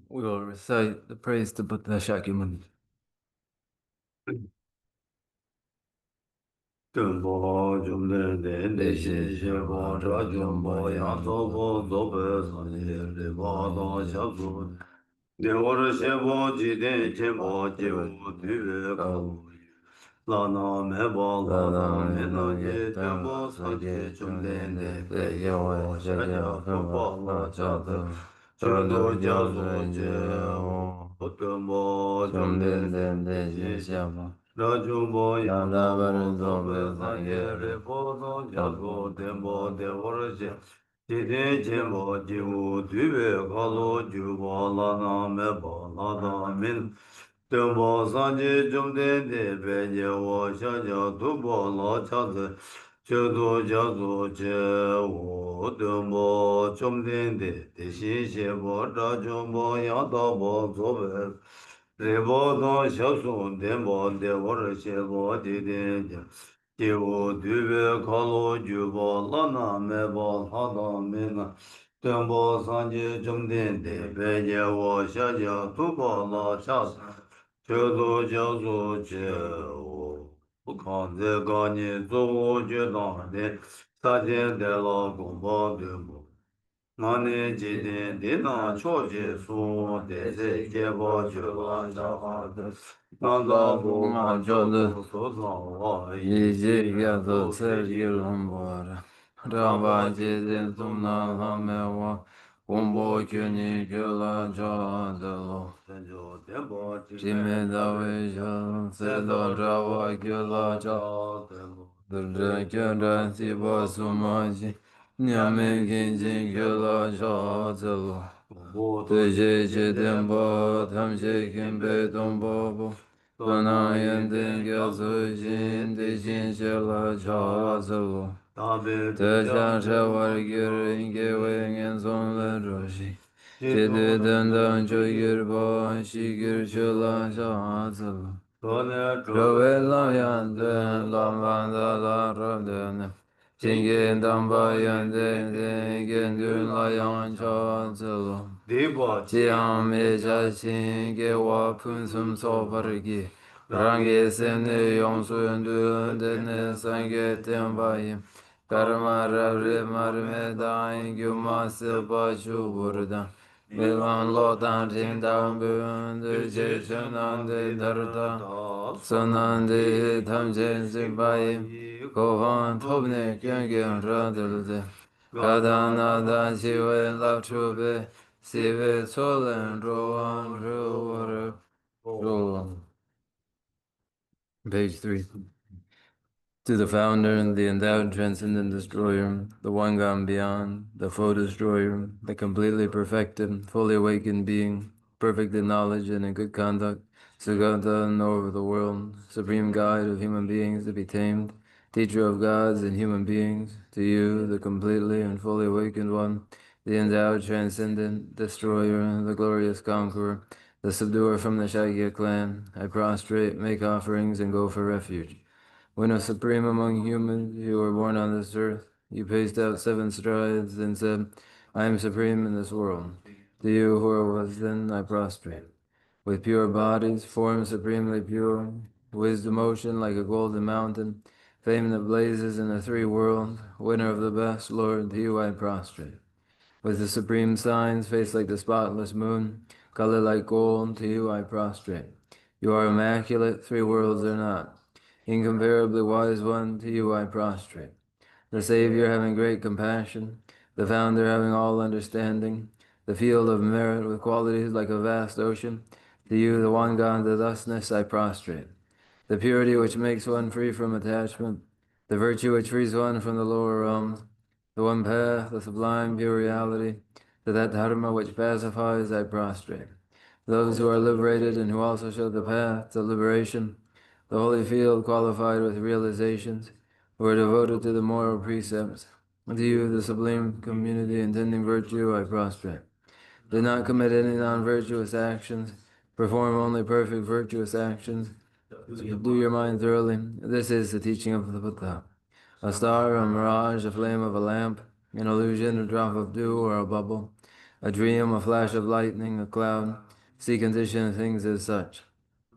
We will recite the praise to Buddha Shakyamuni. Jumbo Jumden de Shebo Rajumbo Yasobo Zobe Sanje Ribado Shabu De Ora Shebo Jide Chebo Jebu Dive Kalu Lana Mebo Lana Mena Je Tembo Sanje Jumden de Peyo Shaja Kapa La Chata Chodo Jazo Je Otumbo Jumden de Shebo Rajumbo Yanda Zobe Sanje Reposo Jazo Tembo de Orje Jide Chembo Jivu Dive Kalu Juba Lana Mebo Lana Min Tembo Sanje Jumden de Peje Wo Shaja Tubo La Chaze Chodo Jazo Je Wo Tembo Jumden de Deshi Shebo Rajumbo Yanda Bo Zobe Rebo don shasun denbo devor shebo diden Jevo dübe kalo jubo lana mebo hada mena Tembo sanje jumden de beje wo shaja tubo la chas Chodo jazo che o Kanze gani zo judan de Sajen de la gomba debo Mane jiden dina choje su deze jebo jula jaha Nanda bu ma jodu sozan wa Yiji Yato Sergi Lombora. Ramba Jidin Sumna Lamewa. Kumbo Kyuni Kyula Jadalo. Senjo tembo Jime Dawe Jalo Serdo Rawa Kyula Jadalo. Durdra Kyura Siba Sumaji. Nyame Kinji Kyula Jadalo. Teje Chidimbo Tamshi Kimbe Tombobo. Tona Yendin Gyasu Jin Dijin Shila Chazalo. Tesha Shawar Girin Gewe Ngenson Leroshi. Chidu Dandan Choyirbo Shigir Chula Chazalo. Rove Layande Lamanda La Rabdene. Shingin Damba Yande Gendun Layan Chazalo. Chiam Meja Shinge Wa Punsum Sovargi. Rangi Semne Yonsu Dene Sange Tembayim. Karma Ravi Marmedain Gyuma Silpa Chuburdan. Milan Lotan Jindam Bundu Jeshanande Darda. Sonande Tamjen Simbayim. Kovan Tobne Kyangin Radilde. Kadana Dan Shiwe Lavtrube. Sive Solen Rowan Rowan. Page 3. To the founder, the endowed transcendent destroyer, the one gone beyond, the foe destroyer, the completely perfected, fully awakened being, perfect in knowledge and in good conduct, Sugata and over the world, supreme guide of human beings to be tamed, teacher of gods and human beings, to you, the completely and fully awakened one, the endowed transcendent destroyer, the glorious conqueror, the subduer from the Shagya clan, I prostrate, make offerings, and go for refuge. When a supreme among humans, you were born on this earth, you paced out 7 strides and said, I am supreme in this world. To you who was then, I prostrate. With pure bodies, forms supremely pure, wisdom ocean like a golden mountain, fame that blazes in the 3 worlds, winner of the best, Lord, to you I prostrate. With the supreme signs, face like the spotless moon, color like gold, to you I prostrate. You are immaculate, 3 worlds are not. Incomparably wise one, to you I prostrate. The Savior having great compassion, the Founder having all understanding, the field of merit with qualities like a vast ocean, to you, the one God, the thusness, I prostrate. The purity which makes one free from attachment, the virtue which frees one from the lower realms, the one path, the sublime pure reality, to that dharma which pacifies, I prostrate. Those who are liberated and who also show the path to liberation, the holy field qualified with realizations, who are devoted to the moral precepts. To you, the sublime community intending virtue, I prostrate. Do not commit any non-virtuous actions, perform only perfect virtuous actions. Do your mind thoroughly. This is the teaching of the Buddha. A star, a mirage, a flame of a lamp, an illusion, a drop of dew, or a bubble, a dream, a flash of lightning, a cloud. See conditioned things as such.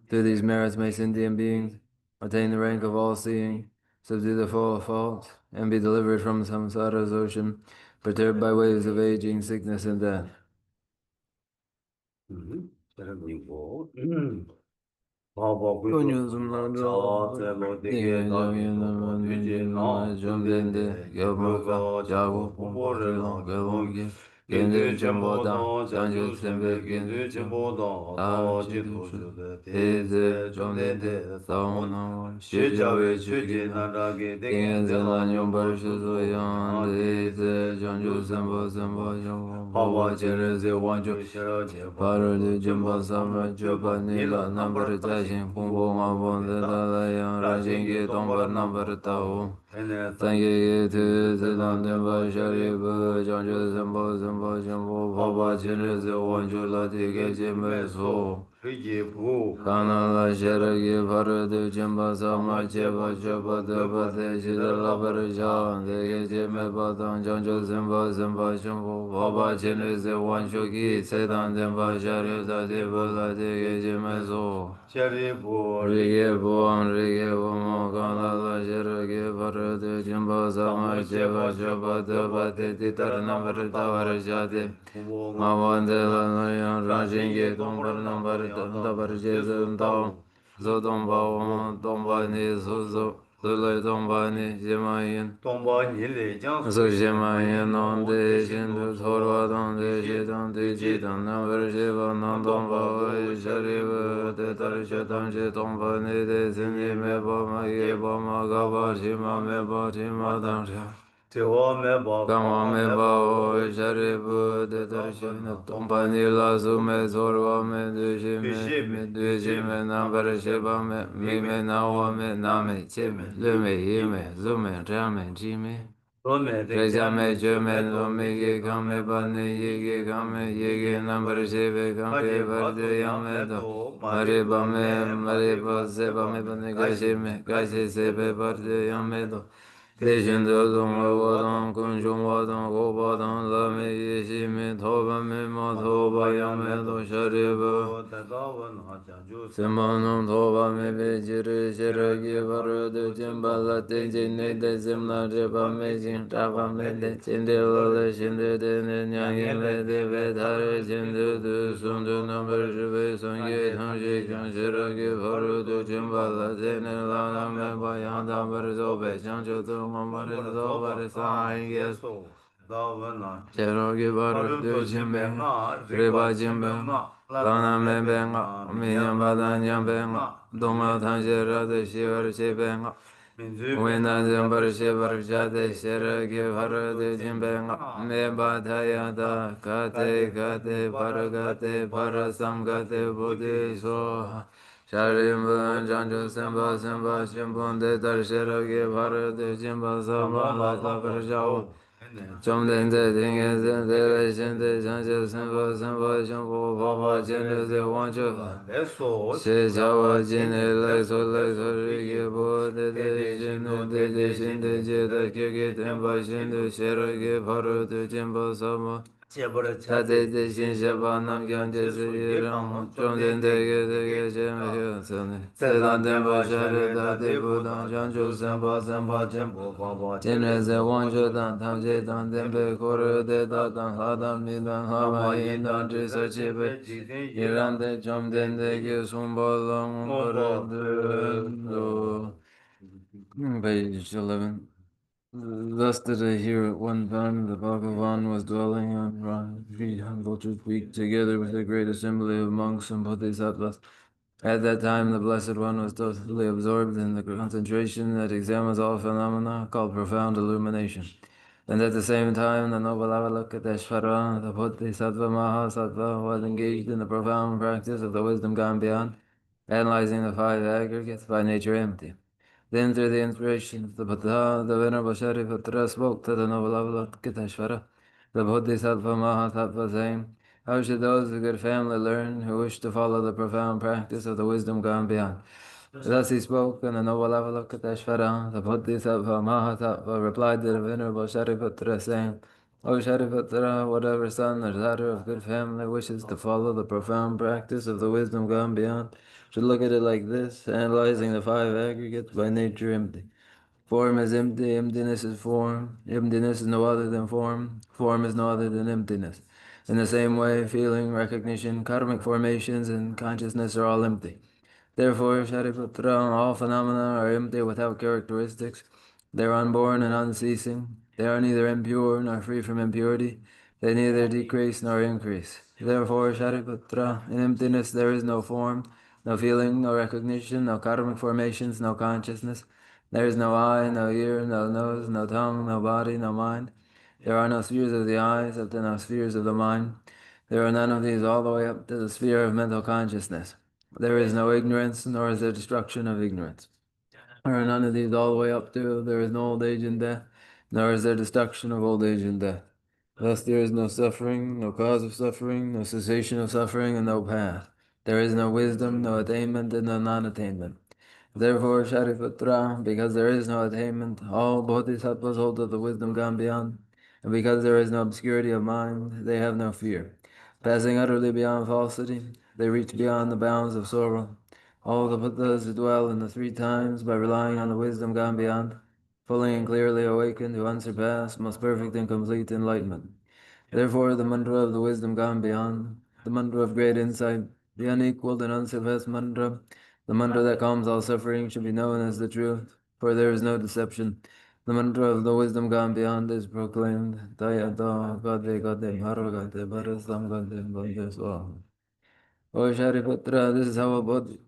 Through these merits may sentient beings attain the rank of all-seeing, subdue the fall of fault, and be delivered from samsara's ocean, perturbed by waves of aging, sickness, and death. Paru jumbo sama chupa nila nambar tashin kumbo ngabon dala yang rajin ki tongpa nambar tau. Thank you to Zidam Dimba Sharibu, Janju Zambo Zambo Jambo, Papa Chinese, Wanju Lati Gajime So. Kana la Sharagi Paradu Jimba Sama Cheba Cheba Deba De Shidala Parajan, De Gajime Batang Janju Zambo Zambo Jambo, Papa Chinese, Wanju Ki, Zidam Dimba Sharibu, Deba Lati Gajime So. Rige Buam, Rige Buam, Kana la Sharagi Paradu Jimba Sama Cheba Cheba Deba De Titar Nambar Tawar Jati. Mawandela Nayan Rajingi Tombar Nambar Dabar Jezum Tao Zodomba Tombani Suzo Zule Tombani Jimayin Su Jimayin Nonde Shindu Torva Donde Shidan Tijidan Nambar Shiva Nandomba Shariva Tetar Shetan Shitombani De Sini Meba Mageba Magaba Shima Meba Shima Dansha Kama me bao sharibu de darshina tombani la sume zorwa me duji me nambar shiba me mi me nawa me name chi me lu me yi me zu me tra me chi me reja me ju me lo me gi kame bani yi gi kame yi gi nambar shibe kame varde yame do mare ba se ba me bani gashi me gashi se be varde yame do Deshindo Dunga Wadang Kunjung Wadang Gobadang Lame Yeshime Toba Mima Toba Yame Do Shariba Simanum Toba Mebe Jiri Shiragi Varudu Jimba Lati Jine De Simna Riba Mejin Taba Mede Chinde Lale Shinde Dene Nyanyin Lede Vedare Chinde Du Sundu Nambar Shibe Sungi Tanshi Kan Shiragi Varudu Jimba Lati Nilana Meba Yanda Barzobe Chanchu Cherogi baru du jimbe, riba jimbe, lana me benga, minyamba dan jambenga, donga tanjira de shivar shibenga, wina jimbar shivar jade shirogi baru du jimbenga, me bataya da kate kate paragate parasamgate buddhi soha. Sharimba Janjo Semba Semba Shimbun De Darshirogi Bharati Jimba Samba Lata Parjao Chomden De Dinge Zende Vishinde Janjo Semba Semba Shimbo Baba Jinde De Wancho She Jawa Jine Lekso Lekso Rigi Bo De De Shinde De De Shinde Jeda Kyuki Temba Shinde Shirogi Bharati Jimba Samba Tate de shin shaba nam kyan je se yi rang chom den de ge de ge che me hyo sene se dan den pa sha re da de bu dan chan chu sen pa chen po pa pa chen re se wang chu dan tam che dan den pe ko re de da dan ha dan mi dan ha ma yin dan tri sa che pe yi ran de chom den de ge sum pa lang pa re de do. Page 11. Thus did I hear at one time the Bhagavan was dwelling on Sri Vulture's Peak together with a great assembly of monks and bodhisattvas. At that time, the Blessed One was totally absorbed in the concentration that examines all phenomena, called profound illumination. And at the same time, the noble Avalokiteshvara, the Bodhisattva Mahasattva, was engaged in the profound practice of the wisdom gone beyond, analyzing the five aggregates by nature empty. Then, through the inspiration of the Buddha, the Venerable Shariputra spoke to the noble Avalokiteshvara, the Bodhisattva Mahasattva, saying, how should those of good family learn who wish to follow the profound practice of the wisdom gone beyond? Thus he spoke, and the noble Avalokiteshvara, the Bodhisattva Mahatattva, replied to the venerable Shariputra, saying, O Shariputra, whatever son or daughter of good family wishes to follow the profound practice of the wisdom gone beyond, should look at it like this, analyzing the five aggregates by nature empty. Form is empty, emptiness is form, emptiness is no other than form is no other than emptiness. In the same way, feeling, recognition, karmic formations, and consciousness are all empty. Therefore, Shariputra, all phenomena are empty without characteristics. They are unborn and unceasing. They are neither impure nor free from impurity. They neither decrease nor increase. Therefore, Shariputra, in emptiness there is no form, no feeling, no recognition, no karmic formations, no consciousness. There is no eye, no ear, no nose, no tongue, no body, no mind. There are no spheres of the eye, except no spheres of the mind. There are none of these all the way up to the sphere of mental consciousness. There is no ignorance, nor is there destruction of ignorance. There are none of these all the way up to there is no old age and death, nor is there destruction of old age and death. Thus there is no suffering, no cause of suffering, no cessation of suffering, and no path. There is no wisdom, no attainment, and no non-attainment. Therefore, Shariputra, because there is no attainment, all bodhisattvas hold of the wisdom gone beyond, and because there is no obscurity of mind, they have no fear. Passing utterly beyond falsity, they reach beyond the bounds of sorrow. All the Buddhas dwell in the three times by relying on the wisdom gone beyond, fully and clearly awakened to unsurpassed, most perfect and complete enlightenment. Therefore, the mantra of the wisdom gone beyond, the mantra of great insight, the unequaled and unsurpassed mantra, the mantra that calms all suffering should be known as the truth, for there is no deception. The mantra of the wisdom gone beyond is proclaimed. Tayato Gade Gade Bharagate Bharasam Gade Bhante Swaha. O Shariputra, this is how a Bodhi.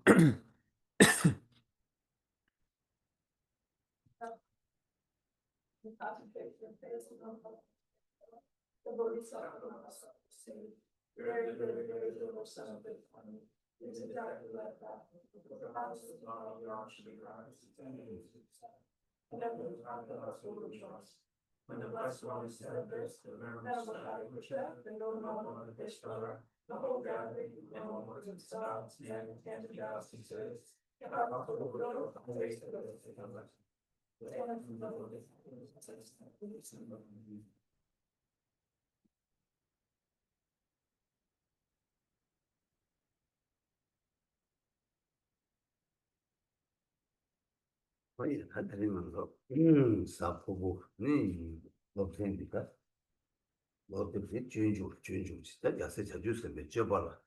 거의 다 들으면서 사포고 높으니까 어떻게 준주 진짜 야세 자주 쓰면 줘봐라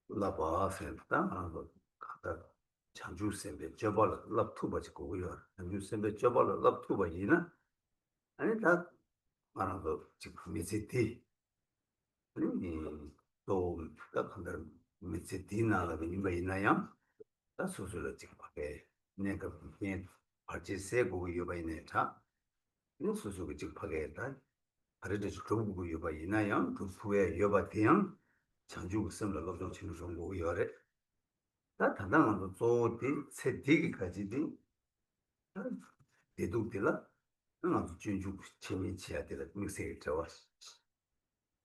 라바 센터 하고 갖다 자주 쓰면 줘봐라 랍투버 지고요 자주 쓰면 줘봐라 랍투버 이나 아니 다 말아도 지금 미세티 아니 또딱 한다 미세티나가 이거 있나요? 다 소소를 지금 밖에 내가 그냥 같이 세고 요바이네 다 소소가 지금 밖에 다 가르쳐 주고 요바 있나요? 그 후에 요바 대응 장주 선을 넣어 주는 정도 요래 다 단단한 거 조디 세디기까지디 대도들라 나 준주 재미치야 되다 미세 저와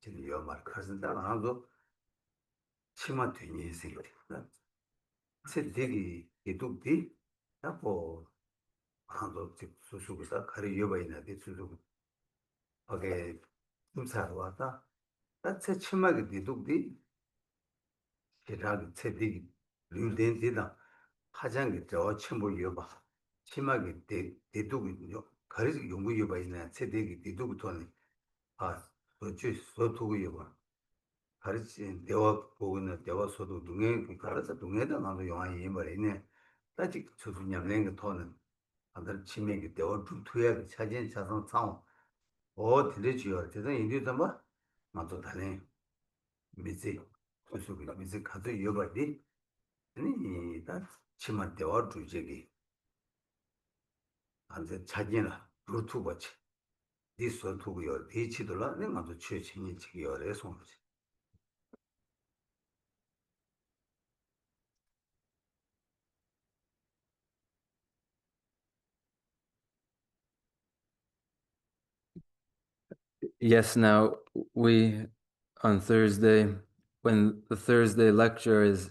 지금 요말 가진다 나도 치마 되니 생각다 세디기 대도디 하고 한도 수수기다 가리 요바이나 대수수 오케이 숨사로 왔다 딱 치마게 대도디 제가 세디 류된디다 화장이 저 첨부 여봐 심하게 대두고요 가르치 연구 여봐 있네 세대기 대두부터는 아 어째 소두고 여봐 가르치 대화 보고는 대화서도 동행 가르쳐 동행다 나도 영화에 이말이네 아직 저분냥 랭거 토는 아들 치매기 대화 두투야 사진 자선 상어 들으지요 대단 인디도 봐 맞도 다네 미세 소소기 미세 가도 여봐디 아니 다 치마 대화 주제기 안제 자기나 루투버치 디스토고요 디치돌라 내가도 최신이 지기요래 손지 Yes, now we on Thursday, when the Thursday lecture is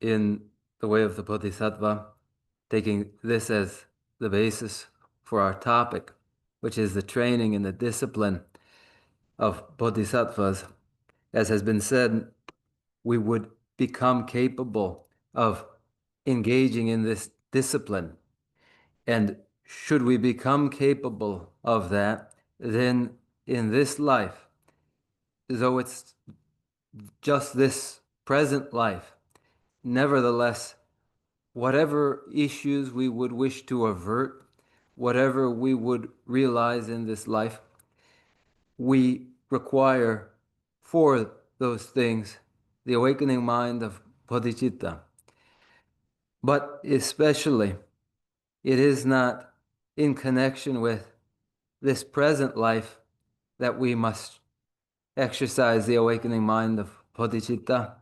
in the the way of the Bodhisattva, taking this as the basis for our topic, which is the training and the discipline of Bodhisattvas. As has been said, we would become capable of engaging in this discipline. And should we become capable of that, then in this life, though it's just this present life, nevertheless, whatever issues we would wish to avert, whatever we would realize in this life, we require for those things the awakening mind of bodhicitta. But especially, it is not in connection with this present life that we must exercise the awakening mind of bodhicitta.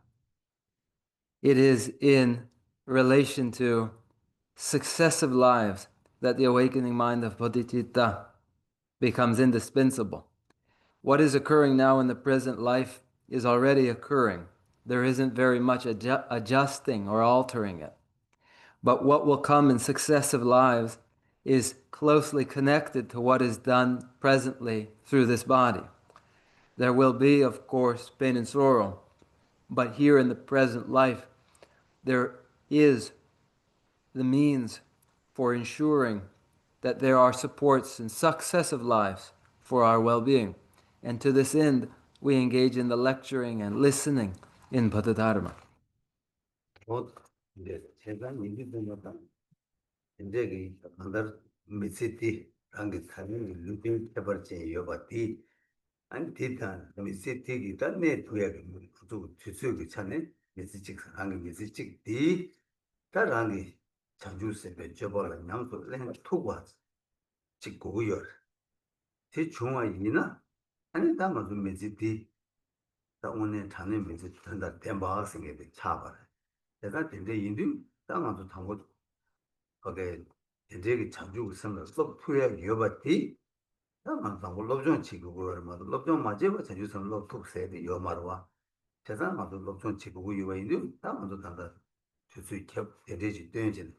It is in relation to successive lives that the awakening mind of bodhicitta becomes indispensable. What is occurring now in the present life is already occurring. There isn't very much adjusting or altering it. But what will come in successive lives is closely connected to what is done presently through this body. There will be, of course, pain and sorrow, but here in the present life, there is the means for ensuring that there are supports in successive lives for our well-being. And to this end, we engage in the lecturing and listening in Bodhidharma. 인제기 안더 미시티 랑기 타니 루팅 테버체 요바티 안 디탄 미시티기 단네 투야기 또 주수기 차네 미시직 랑기 미시직 디 다랑기 자주세베 저벌 냥도 랭 투과 직고요 제 중앙이나 아니 담아도 미시티 다 오늘 타네 미시티 단다 템바스게 차바 내가 근데 인도 담아도 담고 거기에 이제 자주 있으면 소프트웨어 여바티 다만 방고 롭존 치고고 말도 롭존 맞제가 자주 선 롭톡세데 요마르와 제가마도 롭존 치고고 요바인데 다만도 단다 주수 캡 데데지 된진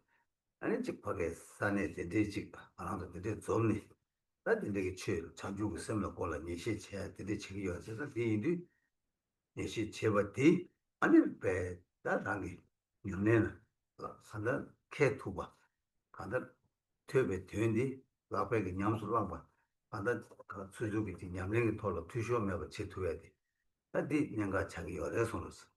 아니 직파게 산에 데데지 아나도 데데 좀니 나딘데게 치 자주 있으면 꼴라 니시 체 데데 치기요 제가 디인디 니시 체바티 아니 배 다랑이 요네는 산다 케투바 간다 퇴베 되는데 라베게 냠수랑 봐 간다 그 수주기 냠랭이 털로 투쇼면서 제투해야 돼 나디 냥가 자기 어려서로서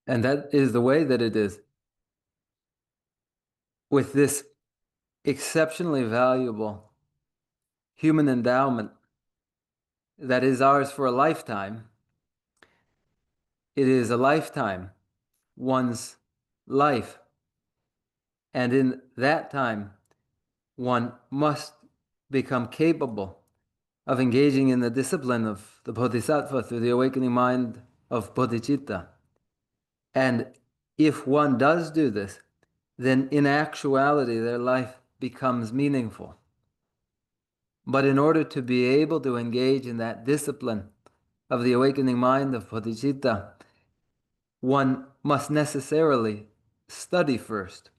And that is the way that it is. With this exceptionally valuable human endowment that is ours for a lifetime, it is a lifetime, one's life. And in that time, one must become capable of engaging in the discipline of the Bodhisattva through the awakening mind of bodhicitta. And if one does do this, then in actuality their life becomes meaningful. But in order to be able to engage in that discipline of the awakening mind of bodhicitta, one must necessarily study first.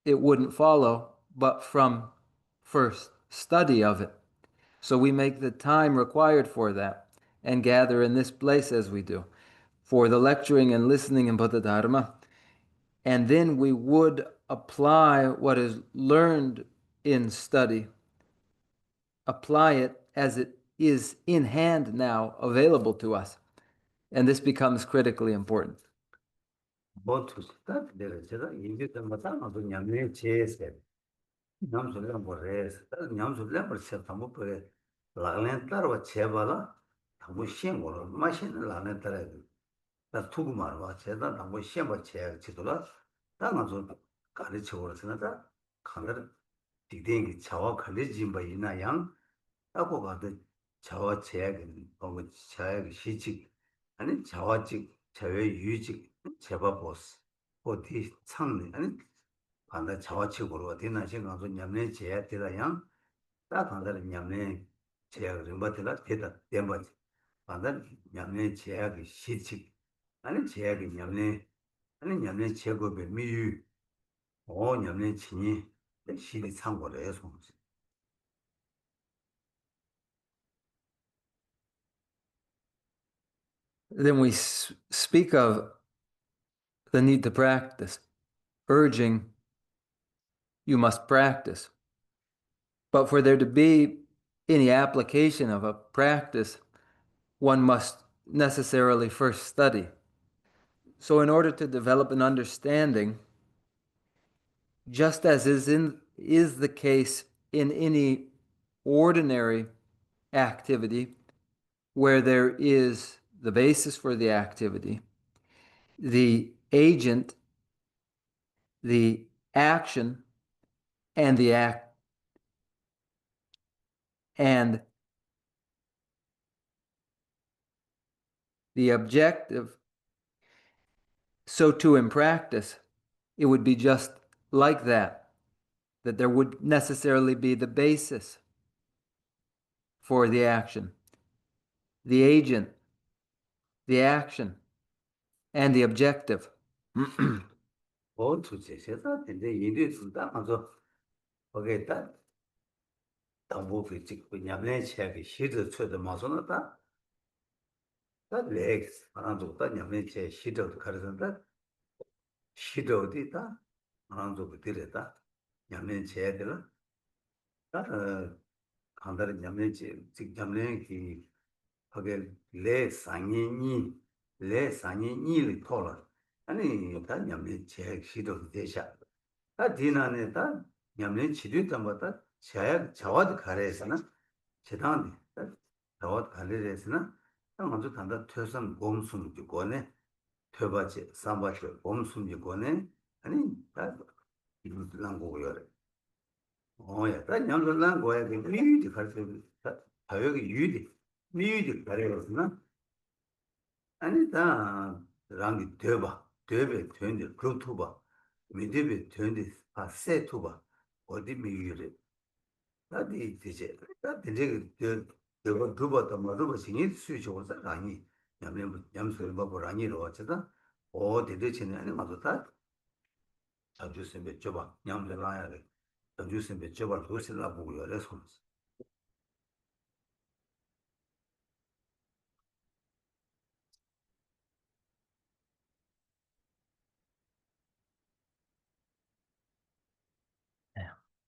It wouldn't follow, but from first study of it. So we make the time required for that and gather in this place as we do for the lecturing and listening in Bodhidharma. And then we would apply what is learned in study, apply it as it is in hand now, available to us. And this becomes critically important. 보투 스타트 데레 제가 인디도 마타마도 냠네 체세 냠솔랑 보레스 냠솔랑 버세 담보 보레 라렌 따로 제발라 담보 시행으로 마시는 라렌 따라 나 두고 말와 제가 담보 시행을 제 지도라 당아서 가르쳐 버렸으나다 강가를 디딩이 자와 관리진 바 있나양 하고 가도 자와 제약은 뭐 자약 시직 아니 자와직 자외 유직 제바 보스 어디 창네 아니 간다 자와치고로 되나 생각도 냠내 제야 되다 양 간다 냠내 제야 림바들라 되다 됨바 간다 냠내 제야의 시치 아니 제야의 냠내 아니 냠내 제고의 미유 냠내 친이 시리 참고를 해서 Then we speak of the need to practice, urging you must practice. But for there to be any application of a practice, one must necessarily first study. So in order to develop an understanding, just as is the case in any ordinary activity where there is the basis for the activity, the agent, the action, and the act and the objective. So too in practice, it would be just like that there would necessarily be the basis for the action, the agent, the action, and the objective. 제세다 근데 이들 준다 가서 거기다 담보비 찍고 냠내 체하게 시드 쳐도 마서나다 다 렉스 하나도 다 냠내 체 시드도 가르선다 시도디다 하나도 그들다 냠내 체들아 다 간다를 냠내 체 냠내 기 거기 레 상이니를 토라 아니 다 냠내 체 시도 대샤 다 디나네 다 냠내 치료 담바다 자와드 가래에서나 제단데 자와드 가래에서나 먼저 단다 퇴선 몸숨 주고네 퇴바지 삼바지 몸숨 주고네 아니 다 이런 거고요. 야, 다 냠들란 거야. 그 미유디 가르쳐 다여기 유디 미유디 가르쳐서나 아니 다 랑이 되베 되는데 그루투바 미디베 되는데 세투바 어디 미유래 나디 되제 나 되제 그 두바도 뭐도 신이 수요가 아니 냠소리 뭐 아니로 어쩌다 되게 지내 아니 맞다 자주스에 줘봐 냠들라야 돼 자주스에 줘봐 도시라 보고 열어서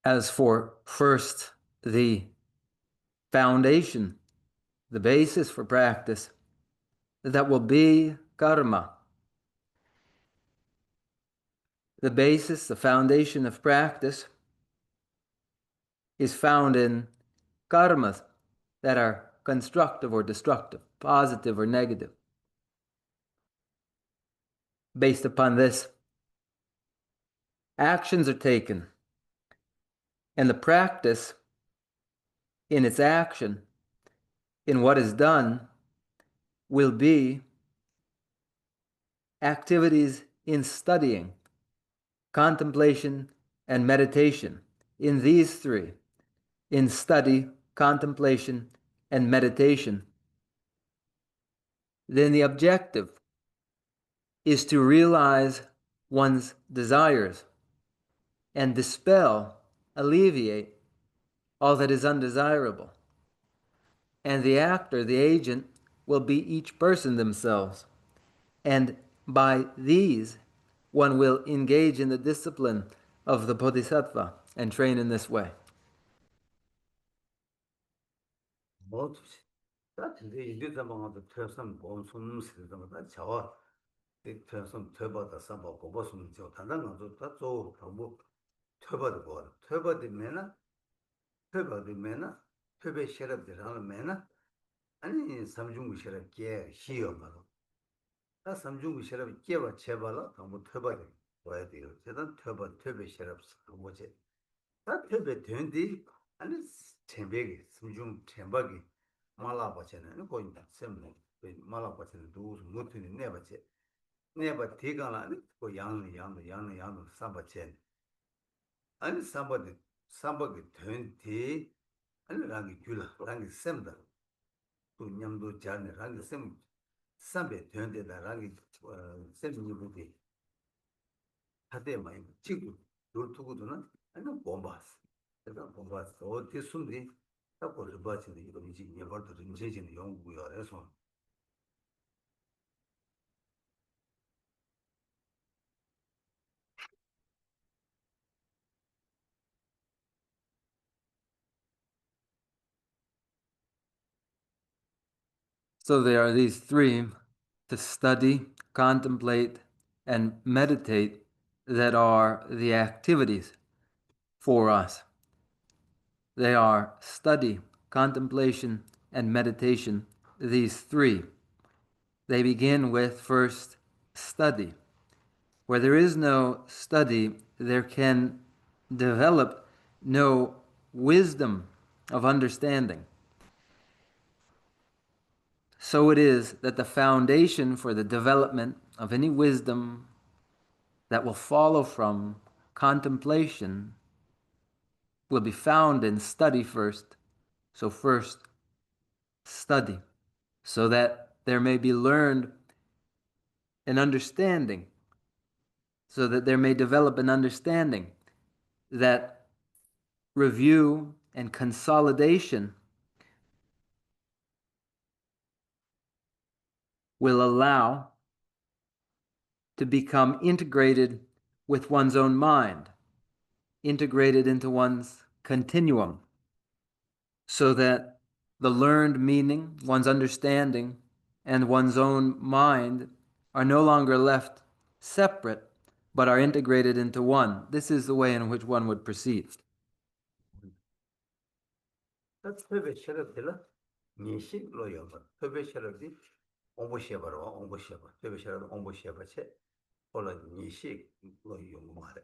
As for first the foundation, the basis for practice, that will be karma. The basis, the foundation of practice is found in karmas that are constructive or destructive, positive or negative. Based upon this, actions are taken, and the practice in its action, in what is done, will be activities in studying, contemplation, and meditation. In these three, in study, contemplation, and meditation, then the objective is to realize one's desires and dispel, alleviate all that is undesirable. And the actor, the agent, will be each person themselves. And by these, one will engage in the discipline of the Bodhisattva and train in this way. 다 근데 이제 잡아가지고 퇴선 몸숨 쓰다가 자와 퇴선 퇴바다 삼바 고버숨 저 단단한 다저 뭐 퇴바도 거 퇴바되면은 퇴바되면은 퇴배 셔럽들 하면은 아니 삼중구 셔럽 게 희요 말로 다 삼중구 셔럽 깨와 제발로 너무 퇴바돼 와야 돼요 제단 퇴배 셔럽 뭐지 다 퇴배 된디 아니 쳔베기 삼중 쳔바기 말라바체는 거인다 셈네 말라바체는 두스 못으니 내바체 내바 대강라니 그 양의 삼바체 아니 삼바게 된디 아니 랑이 귤라 랑이 셈다 또 냠도 자네 랑이 셈 삼베 된데다 랑이 셈이 부디 하대 많이 찍고 돌투고도는 아니 bomba스 내가 bomba스 어디 숨디 딱 보러 봐지는 이거 이제 예벌도 인재진 연구야 그래서 So there are these three: to study, contemplate, and meditate, that are the activities for us. They are study, contemplation, and meditation, these three. They begin with first study. Where there is no study, there can develop no wisdom of understanding. So it is that the foundation for the development of any wisdom that will follow from contemplation will be found in study first. So first, study, so that there may be learned an understanding, so that there may develop an understanding that review and consolidation will allow to become integrated with one's own mind, integrated into one's continuum, so that the learned meaning, one's understanding, and one's own mind are no longer left separate, but are integrated into one. This is the way in which one would proceed. that's very sharp 니시 로여버特别 sharp이 공부시해봐라 공부시해봐特别 sharp 공부시해봐체 홀라 니시 로여 말해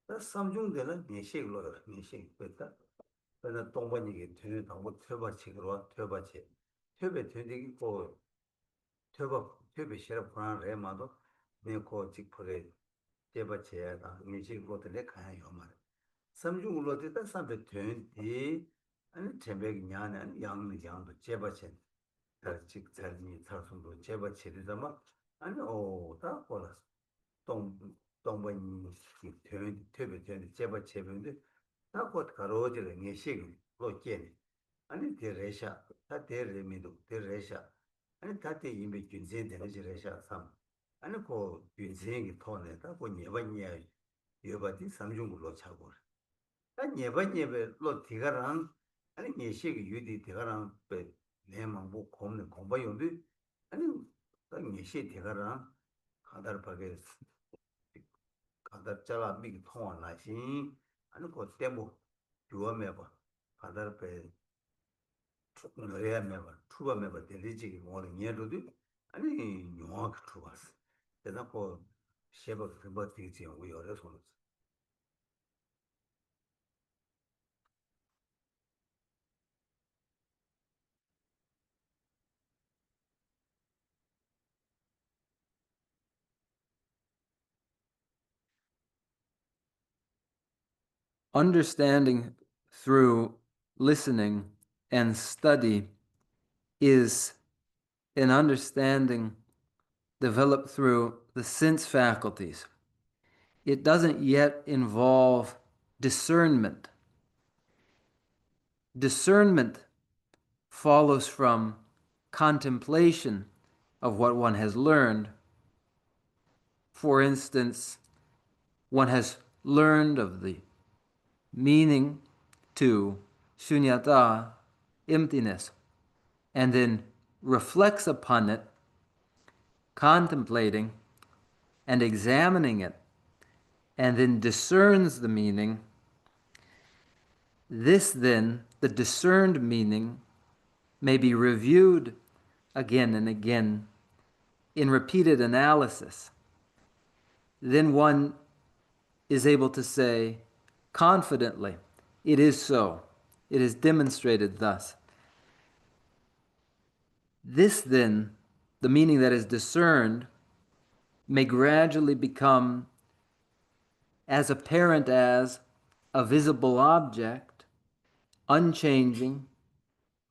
나 삼중되는 니시 로여 니시 됐다 그래서 동반이게 되는 방법 퇴바치기로 퇴바치 퇴배 되기 고 퇴배 sharp 그런 레마도 내고 직포에 퇴바치야다 니시 로들에 가요 말 삼중으로 됐다 삼배 되는데 아니 제백 냐는 양도 제바체 즉 자니 사람도 제바체리다마 아니 오다 보라 동번이 퇴배 제바체인데 다곧 가로지를 녀식 로겐 아니 데레샤 다 데레미도 데레샤 아니 다때 이미 균세 데레샤 삼 아니 고 균세기 토네 다고 녀바냐 여바디 삼중으로 차고 다 녀바녀베 로 디가랑 아니 녀식이 유디 디가랑 베 내만 뭐 공는 공부용도 아니 딱 녀식 디가랑 가다를 파게 가다 잘라 미기 통화 나신 아니 그 때모 주어매 봐 가다를 빼 축노래야 매봐 투바 매봐 데리지기 뭐는 얘도도 아니 용학 투바스 대단 그 쉐버 그거 되지 우리 어려서 Understanding through listening and study is an understanding developed through the sense faculties. It doesn't yet involve discernment. Discernment follows from contemplation of what one has learned. For instance, one has learned of the meaning to shunyata, emptiness, and then reflects upon it, contemplating and examining it, and then discerns the meaning. This then, the discerned meaning, may be reviewed again and again in repeated analysis. Then one is able to say confidently, it is so, it is demonstrated thus. This then, the meaning that is discerned, may gradually become as apparent as a visible object, unchanging,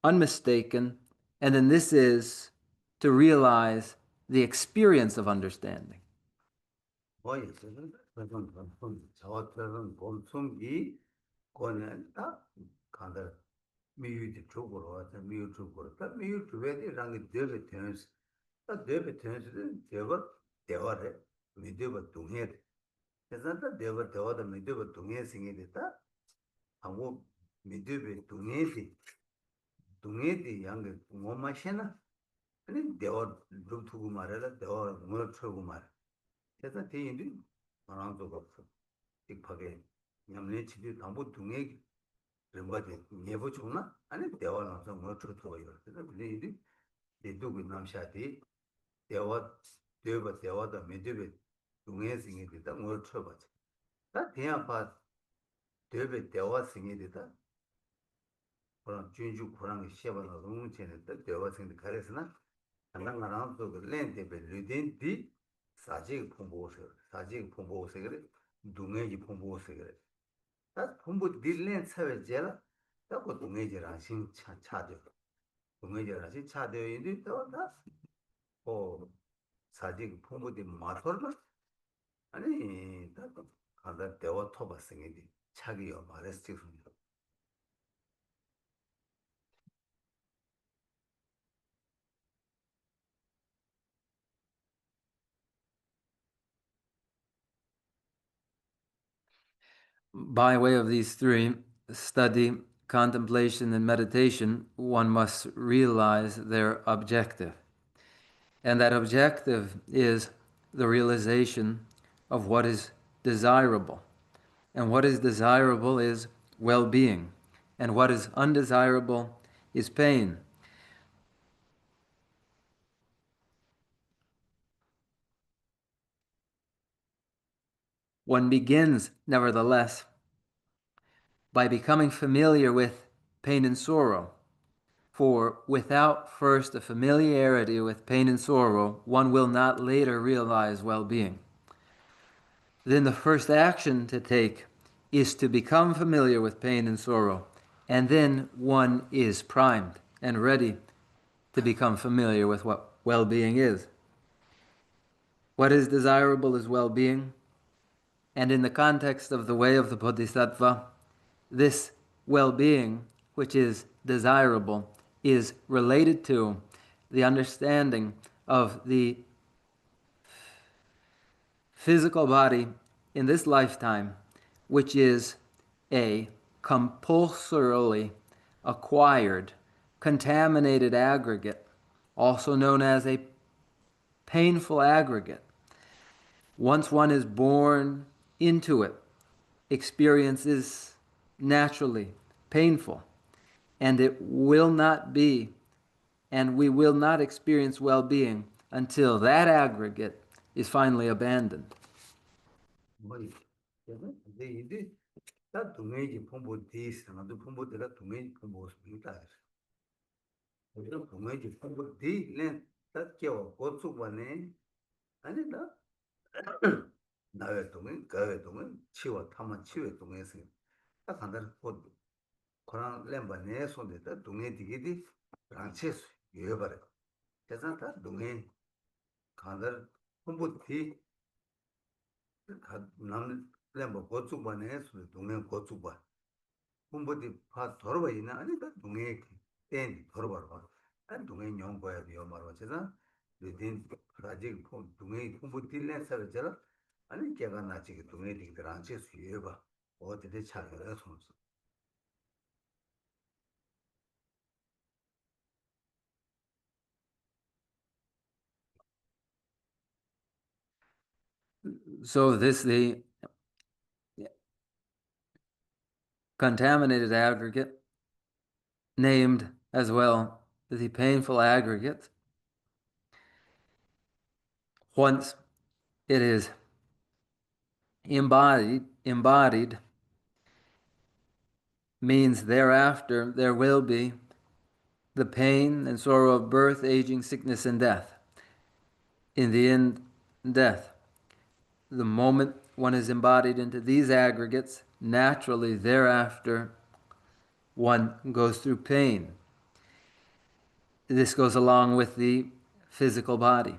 unmistaken, and then this is to realize the experience of understanding. 미유지 쪽으로 와서 미유 쪽으로 다 미유 쪽에 랑이 되게 되는스 다 되게 되는스 대화래 미대버 동해 그래서 다 대화다 미대버 동해 생이 됐다 아무 미대버 동해디 양게 뭐 마시나 아니 대화 좀 두고 말해라 대화 뭐 쳐고 말 그래서 대인들 말한도 없어 빅하게 냠내 집이 담보 동해 рем바데 нево чуна ани дева намса мо чуту йор да биледи деду намшати дева да медебе дуне синги да мо чоба да 대야 바 데베 дева синги да 그런 준주 고랑 시험을 너무 전에 때 대화 생기 가르스나 안랑가랑 또 렌데베 르덴디 사지 풍보세 그래 두네지 풍보세 그래 다 풍부 딜렌 사회 제라 또 동해지랑 신 차죠. 동해지랑 신 차되어 있는데 또다 사지 풍부디 마토르 아니 다 가다 대화 토바생이디 차기요 말했지. By way of these three, study, contemplation, and meditation, one must realize their objective. And that objective is the realization of what is desirable. And what is desirable is well-being. And what is undesirable is pain. One begins, nevertheless, by becoming familiar with pain and sorrow. For without first a familiarity with pain and sorrow, one will not later realize well-being. Then the first action to take is to become familiar with pain and sorrow, and then one is primed and ready to become familiar with what well-being is. What is desirable is well-being, and in the context of the way of the Bodhisattva, this well-being, which is desirable, is related to the understanding of the physical body in this lifetime, which is a compulsorily acquired, contaminated aggregate, also known as a painful aggregate. Once one is born into it, experience is naturally painful, and it will not be, and we will not experience well-being until that aggregate is finally abandoned. 나의 동행, 가의 동행, 치와 타만 치외 동행생. 딱 한달 곧 그런 렘바네 손대다 동행 디기디 랑체스 예바래. 그래서 다 동행 간달 홍보티 남 렘바 고축반에 손 동행 고축반. 홍보티 파 돌아봐 있나 아니 다 동행 땐 돌아봐 봐. 안 동행 연구해야 돼요 말로 제가 르딘 라직 동행 홍보티를 살잖아. 아니 걔가 나지게 동네 되게 안치 수여봐 어디에 차려야 손수 So the contaminated aggregate, named as well the painful aggregate, once it is embodied means thereafter there will be the pain and sorrow of birth, aging, sickness, and death. In the end, death. The moment one is embodied into these aggregates, naturally thereafter one goes through pain. This goes along with the physical body.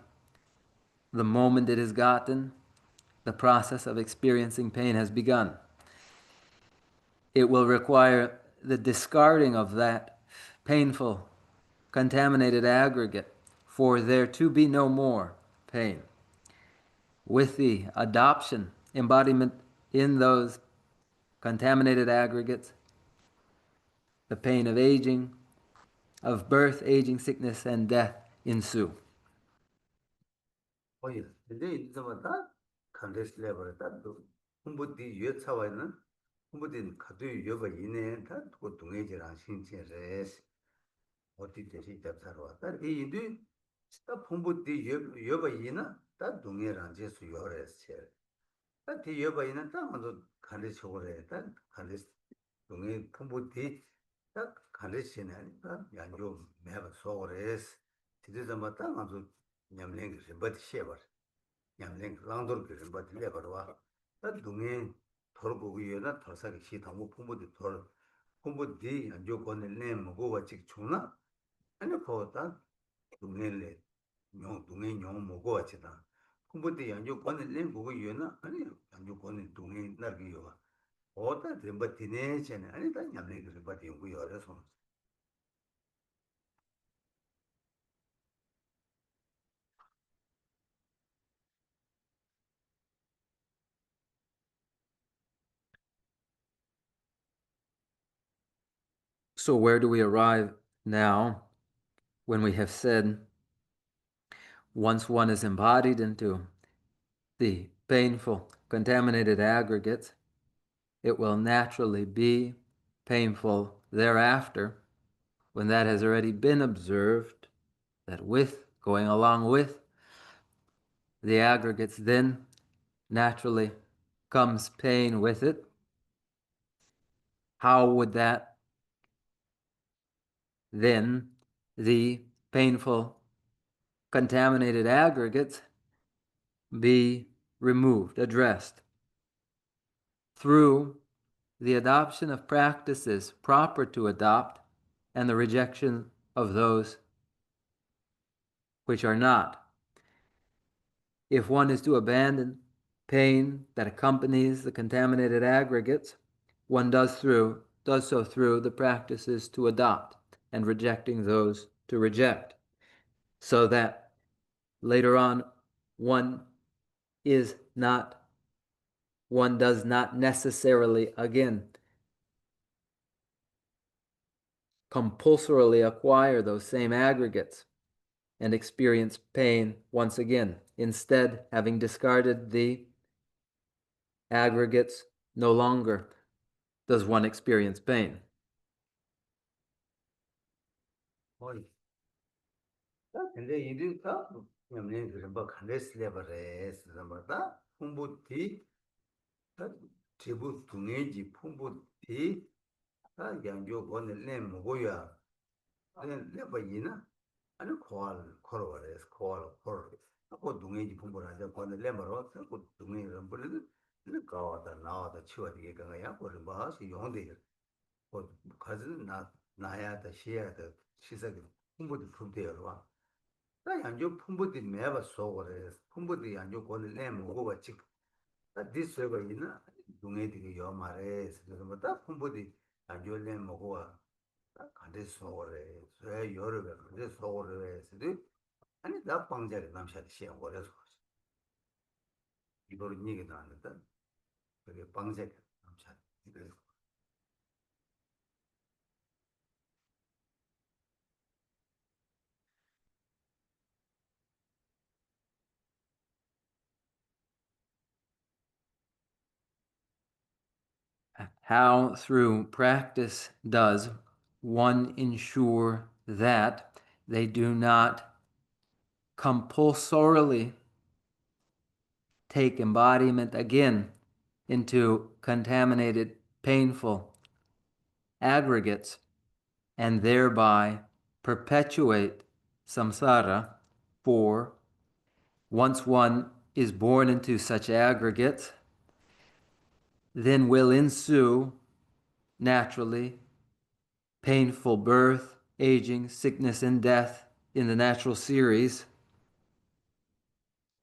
The moment it is gotten, the process of experiencing pain has begun. It will require the discarding of that painful, contaminated aggregate for there to be no more pain. With the adoption, embodiment in those contaminated aggregates, the pain of aging, of birth, aging, sickness, and death ensue. 오예. 근데 이제마다 컨테스트 레벨에다 또 홍보디 유차와는 홍보디 가도 유가 이내 다 동해지랑 신체레스 어디 대시 잡사로 왔다. 이 인도 스타 홍보디 유가 이나 다 동해랑 제수 요레스. 다 뒤여봐 있는 다 먼저 컨테스트 오래 다 컨테스트 동해 홍보디 딱 컨테스트네 아니까 양조 매번 소레스. 디데자마다 먼저 냠랭이 버티 쉐버 냠랭 랑돌 그런 버티 레버와 다 동해 돌고기에나 더사기 시다고 풍부디 돌 풍부디 안조건을 내 먹고 같이 주나 아니 거다 동해래 용 동해 용 먹고 같이다 풍부디 안조건을 내 먹고 이나 아니 안조건을 동해 나기요 어다 рем버티네 쟤네 아니 다 냠랭 그런 버티 연구여서 So, where do we arrive now when we have said once one is embodied into the painful, contaminated aggregates, it will naturally be painful thereafter when that has already been observed, that going along with the aggregates, then naturally comes pain with it. How would that then, the painful, contaminated aggregates, be removed, addressed? Through the adoption of practices proper to adopt and the rejection of those which are not. If one is to abandon pain that accompanies the contaminated aggregates, one does so through the practices to adopt and rejecting those to reject, so that later on one does not necessarily again compulsorily acquire those same aggregates and experience pain once again. Instead, having discarded the aggregates, no longer does one experience pain. 근데 이들가 냠랭 그런 거 컨테스트 레벨에서 뭐다 홍보티 제부 동해지 풍부티 다 양조 원을 내 먹어야 아니 레버이나 아니 코알레스 코알 그 동해지 풍부라자 원을 내 먹어 그 동해를 버리는 그 가와다 나와다 치워지게 그거야 그런 거시 용돼 그 가지는 나야다 시야다 시사기 풍부도 풍대요 와 나 양조 풍부디 매바 소거레스 풍부디 양조 권을 내 먹어가 지 디스가 있나 동해들이 요 말에 그래서 뭐다 풍부디 안줄래 먹어와 간데 소거래 저 여러가 간데 소거래스도 아니 나 방자리 남샤디 시험 거래서 이거를 얘기도 안 했다 그게 방자리 남샤디 그래서 How, through practice, does one ensure that they do not compulsorily take embodiment again into contaminated, painful aggregates and thereby perpetuate samsara? For once one is born into such aggregates, then will ensue naturally painful birth, aging, sickness, and death in the natural series.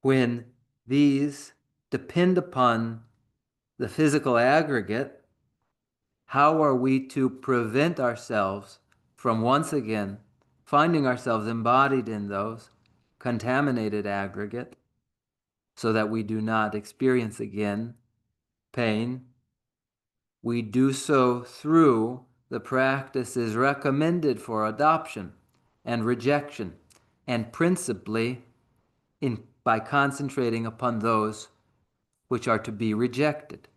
When these depend upon the physical aggregate, how are we to prevent ourselves from once again finding ourselves embodied in those contaminated aggregate so that we do not experience again pain? We do so through the practices recommended for adoption and rejection, and principally by concentrating upon those which are to be rejected.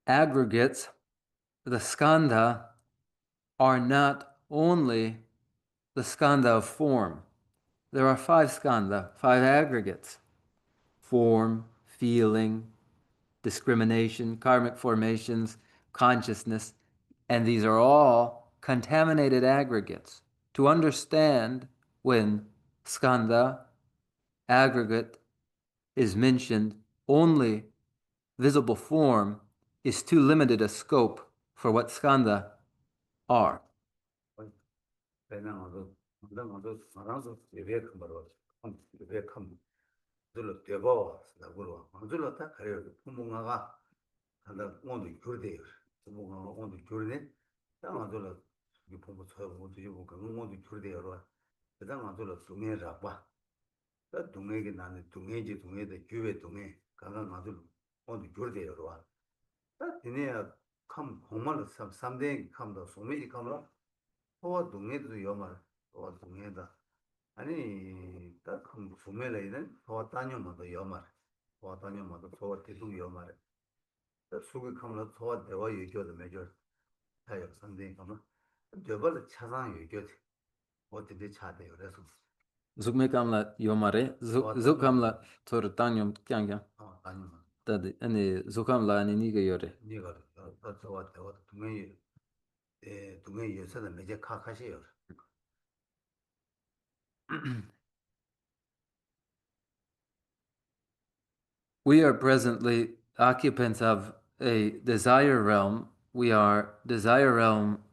Aggregates, the skandha, are not only the skandha of form. There are 5 skandha, 5 aggregates: form, feeling, discrimination, karmic formations, consciousness, and these are all contaminated aggregates. To understand when skandha, aggregate, is mentioned, only visible form is too limited a scope for what skandha are. Zukme kamla yomare, zukamla tor tanyom kyangya. Tadi, ani zukamla ani niga yore. We are presently occupants of a desire realm. We are desire realm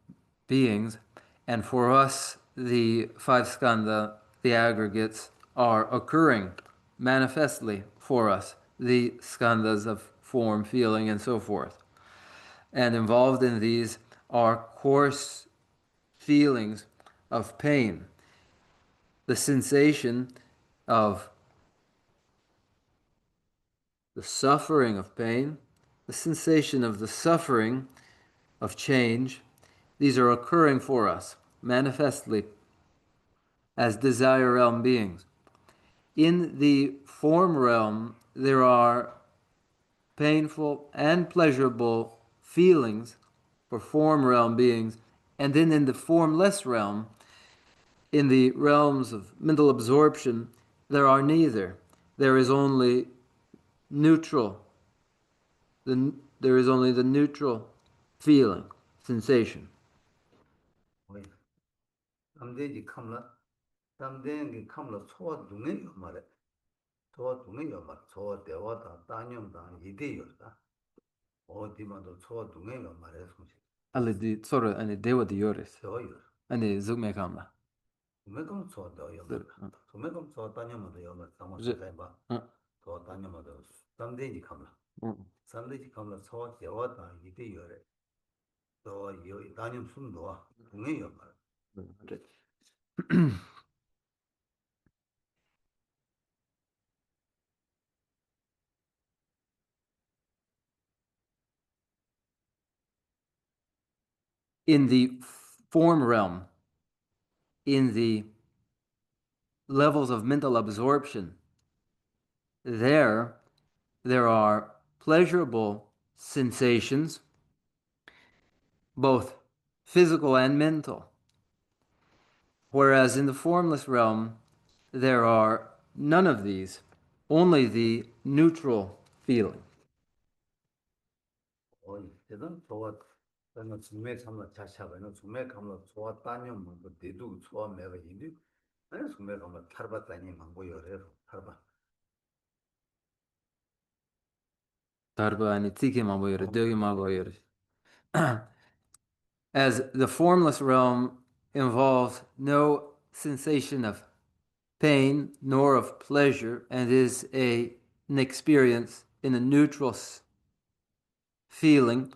beings, and for us, the 5 skandha, the aggregates, are occurring manifestly for us, the skandhas of form, feeling, and so forth. And involved in these are coarse feelings of pain, the sensation of the suffering of pain, the sensation of the suffering of change. These are occurring for us manifestly as desire realm beings. In the form realm, there are painful and pleasurable feelings for form realm beings, and then in the formless realm, in the realms of mental absorption, there are neither. There is only neutral. There is only the neutral feeling, sensation. Ali di tsoro ani dewa di yores. Ani zugme kamla. In the form realm, in the levels of mental absorption, there are pleasurable sensations, both physical and mental. Whereas in the formless realm, there are none of these, only the neutral feeling. 대단 좋아. 저는 중매 참나 자샤가는 중매 감로 좋았다면 뭐 대두 좋아 매가 인디. 아니 중매 감로 탈바다니 망고 요래 탈바. As the formless realm involves no sensation of pain nor of pleasure and is an experience in a neutral feeling.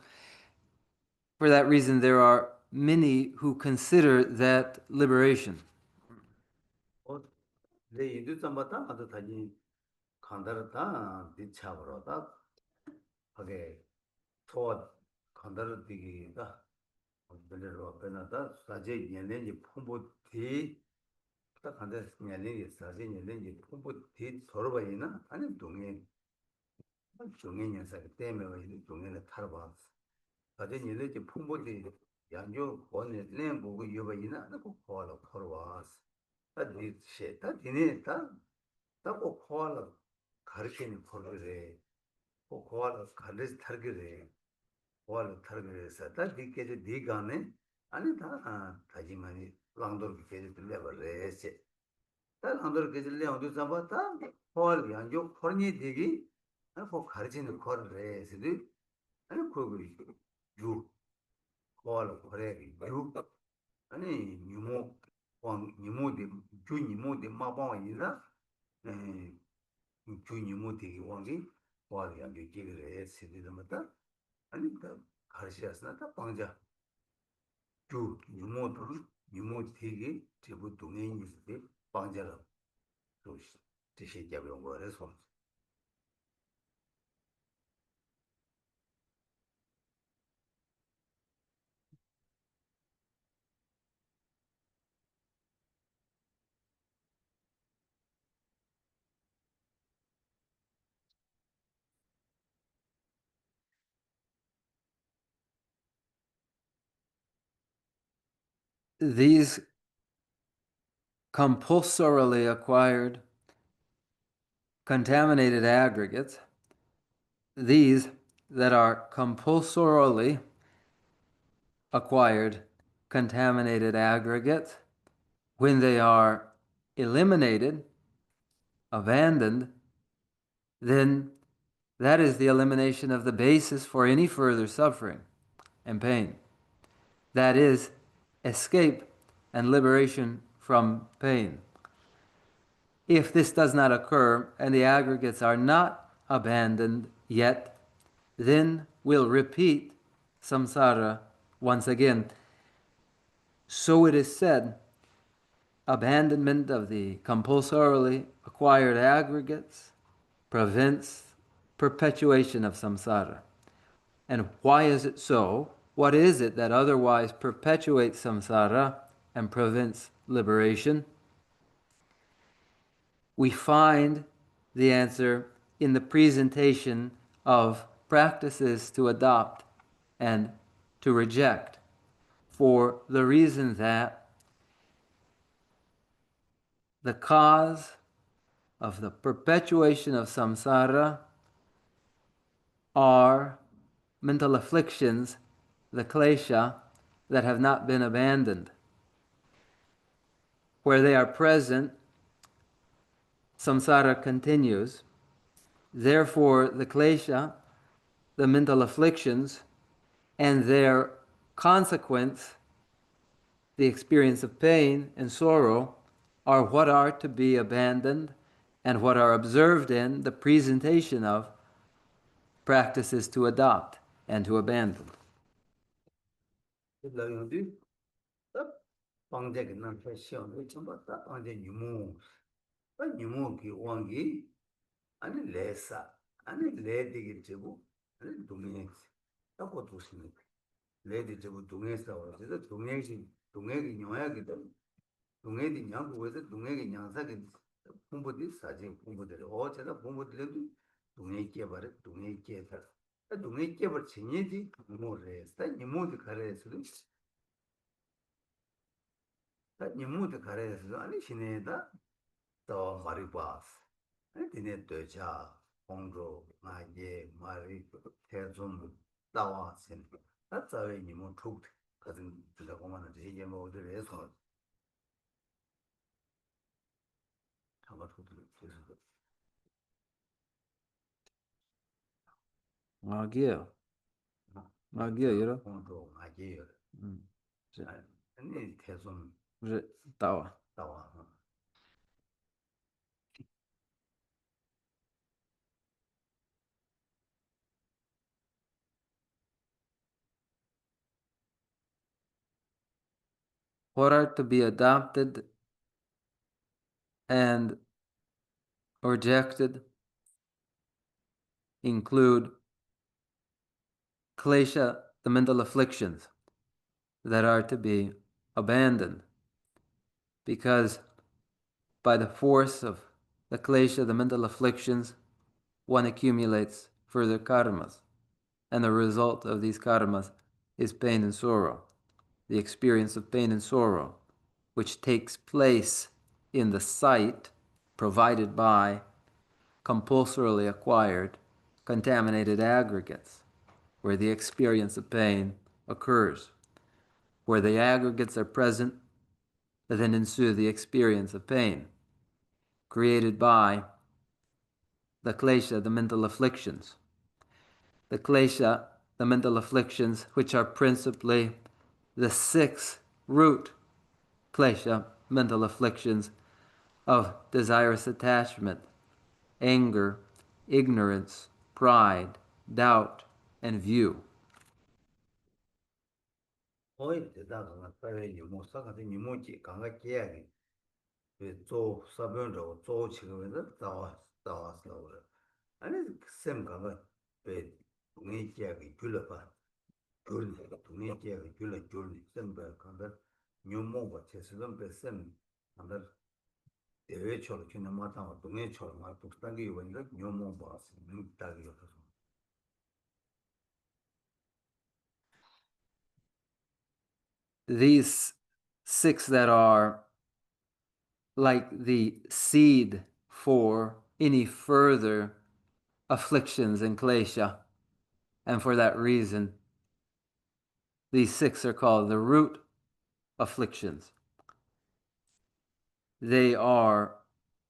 For that reason, there are many who consider that liberation. 내 인도 잠바다 아주 다니 간다르다 디차버다 하게 좋아 간다르디기가 별로 변하다 사제 년년이 풍부디 딱 한데 년년이 사제 년년이 풍부디 서로바이나 아니 동행 종행연사 때문에 종행을 타러 봐 사제 년년이 풍부디 양조 원에 내보고 여바이나 그 거로 걸어와 다디 셰다 디네 다고 코알라 가르치는 거를 그 코알라 가르치 타르게 코알라 타르게서 다 디케지 디가네 아니 다 다지만이 랑도르 케지 들려버레세 다 랑도르 케지 레온도 잡았다 코알 양조 코니 디기 그 가르치는 거를 아니 거기 유 코알라 코레 유 아니 유모 왕 유모디 주 유모디 마방이다 주님이 왕이 와리야 기기를 시디드마다 아니다 가르시아스나 다 방자 주 유모도 유모티기 제부 동행이 있을 방자라 또 뜻이 잡은 거라서 These compulsorily acquired contaminated aggregates, these that are compulsorily acquired contaminated aggregates, when they are eliminated, abandoned, then that is the elimination of the basis for any further suffering and pain. That is escape and liberation from pain. If this does not occur and the aggregates are not abandoned yet, then we'll repeat samsara once again. So it is said, abandonment of the compulsorily acquired aggregates prevents perpetuation of samsara. And why is it so? What is it that otherwise perpetuates samsara and prevents liberation? We find the answer in the presentation of practices to adopt and to reject, for the reason that the cause of the perpetuation of samsara are mental afflictions, the klesha, that have not been abandoned. Where they are present, samsara continues. Therefore, the klesha, the mental afflictions, and their consequence, the experience of pain and sorrow, are what are to be abandoned and what are observed in the presentation of practices to adopt and to abandon. 방제는 패션 전부 다 방제 유무 유무기 왕기 아니 레사 아니 레디기 제부 아니 동행 하고 두시는 레디 제부 동행에서 와서 동행시 동해기 녀야기도 동해디 냥고에서 동해기 냥사기 공부디 사지 공부들 어제다 공부들도 동해 깨버려 동해 깨서 동해 깨버 진이지 뭐래 sta 니모디 가래서 sta 니모디 가래서 아니 시내다 또 마리바스 아니 디네 되자 공조 마예 마리 대좀 나와신 나자외 니모 툭 가진 들어가면 이제 뭐들 해서 장가 툭 그래서 Magia. Magia, you know? 공조 마예 Je- 아니 대좀 Tawa. 나와 What are to be adopted and rejected include klesha, the mental afflictions that are to be abandoned, because by the force of the klesha, the mental afflictions, one accumulates further karmas, and the result of these karmas is pain and sorrow, the experience of pain and sorrow, which takes place in the sight provided by compulsorily acquired contaminated aggregates, where the experience of pain occurs. Where the aggregates are present, then ensue the experience of pain, created by the klesha, the mental afflictions. The klesha, the mental afflictions, which are principally the 6 root klesha, mental afflictions of desirous attachment, anger, ignorance, pride, doubt, and view. 거의 대다가 사회 유모 사가지 유모지 강가 계약이 또 사변으로 또 지금에서 나왔어 그래 아니 쌤 강가 배 동의 계약이 줄어봐 줄이 동의 계약이 줄이 쌤배 강가 유모가 제스는 배쌤 강가 대외처럼 그냥 마땅한 동의처럼 막 독단계 요원들 유모 봐서 딱이 없어서 These 6 that are like the seed for any further afflictions and klesha, and for that reason, these 6 are called the root afflictions. They are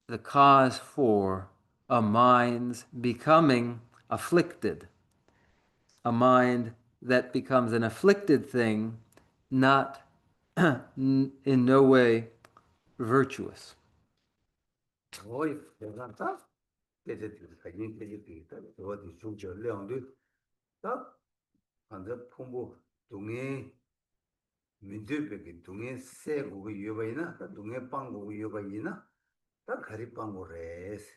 the cause for a mind's becoming afflicted, a mind that becomes an afflicted thing, not in no way virtuous. 거의 대단하다 대제들 사진 대제들 어디 중저量도 딱 완전 풍부 동해 민들베기 동해 세고 유바이나 동해 빵고 유바이나 다 가리 빵고레스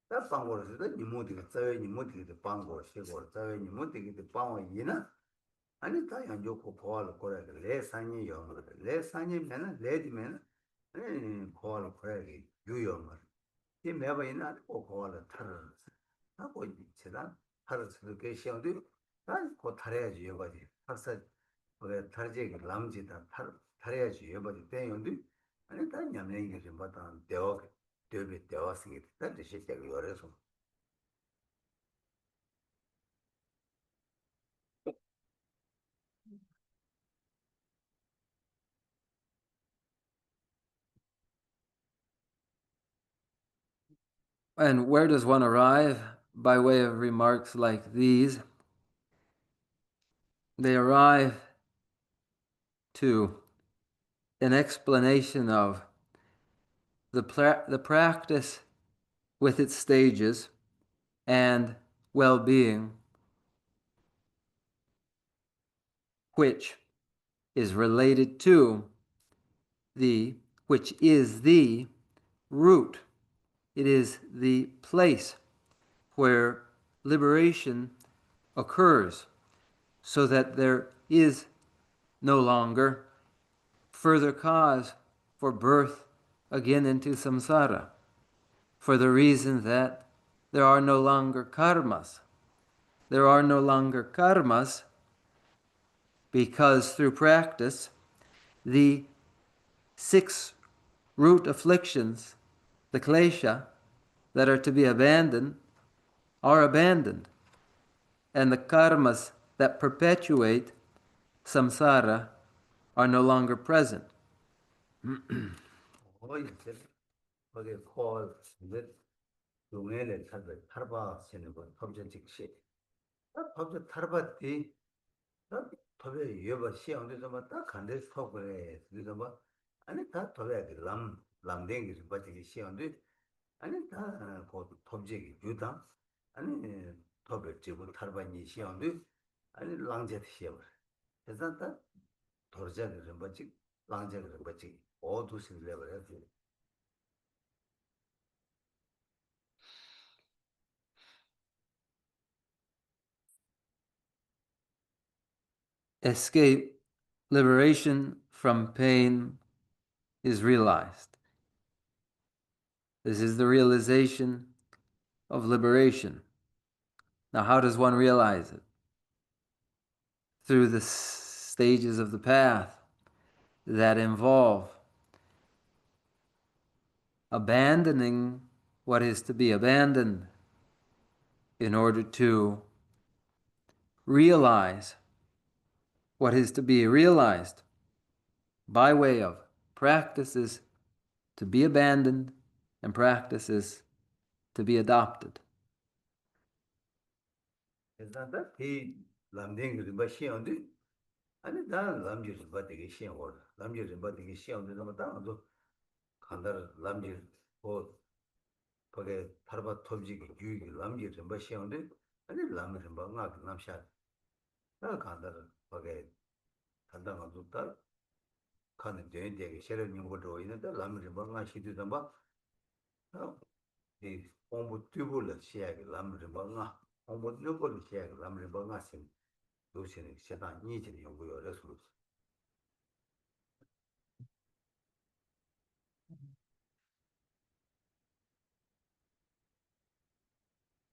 다 빵고레스 니모디가 자외 니모디가 빵고 시고 자외 니모디가 빵고 아니 다 양조고 보알 거래 레 산이 영어 레 산이 맨 레디면 보알 거래 유영어 이 매바이나 꼭 보알 타르 하고 있지다 타르스 그 시험도 다고 타려야지 여바지 학사 왜 타르지 람지다 타려야지 여바지 대연도 아니 다 냠내 이게 좀 받아 대어 대비 대어스기 다 시작이 어려서 And where does one arrive? By way of remarks like these, they arrive to an explanation of the practice with its stages and well-being, which is related to which is the root. It is the place where liberation occurs, so that there is no longer further cause for birth again into samsara, for the reason that there are no longer karmas. There are no longer karmas because through practice, the 6 root afflictions, the klesha, that are to be abandoned, are abandoned. And the karmas that perpetuate samsara are no longer present. 거기 콜 용해를 탈바 쓰는 거 법전 직시 법전 탈바디 법에 여바 시험도 좀 딱 간데 스톱을 그래서 뭐 아니 다 법에 람 람댕이 좀 받기 시험도 아니 다 법적이 유당 아니 법에 지금 탈바니 시험도 아니 랑제 시험 그래서 다 도저히 좀 받지 랑제를 좀 받지 어두스 레벨에 Escape, liberation from pain is realized. This is the realization of liberation. Now, how does one realize it? Through the stages of the path that involve abandoning what is to be abandoned in order to realize what is to be realized by way of practices to be abandoned and practices to be adopted. 그래서 이 람댕이 좀 시험도 아니 다 람지 좀 받기 시험 걸 람지 좀 받기 시험도 좀 다도 간다 람지 뭐 거기 타르바 톱지기 유기 람지 좀 시험도 아니 람지 좀 봐가 남샤 다 간다 거기 간다 가지고 다 가는 되게 새로운 연구도 있는데 람지 좀 봐가 시도 좀 봐. 이 공부 뛰고를 시작이 람지 봐가 공부 뛰고를 시작이 람지 봐가 심 도시는 세상 이제 연구요래서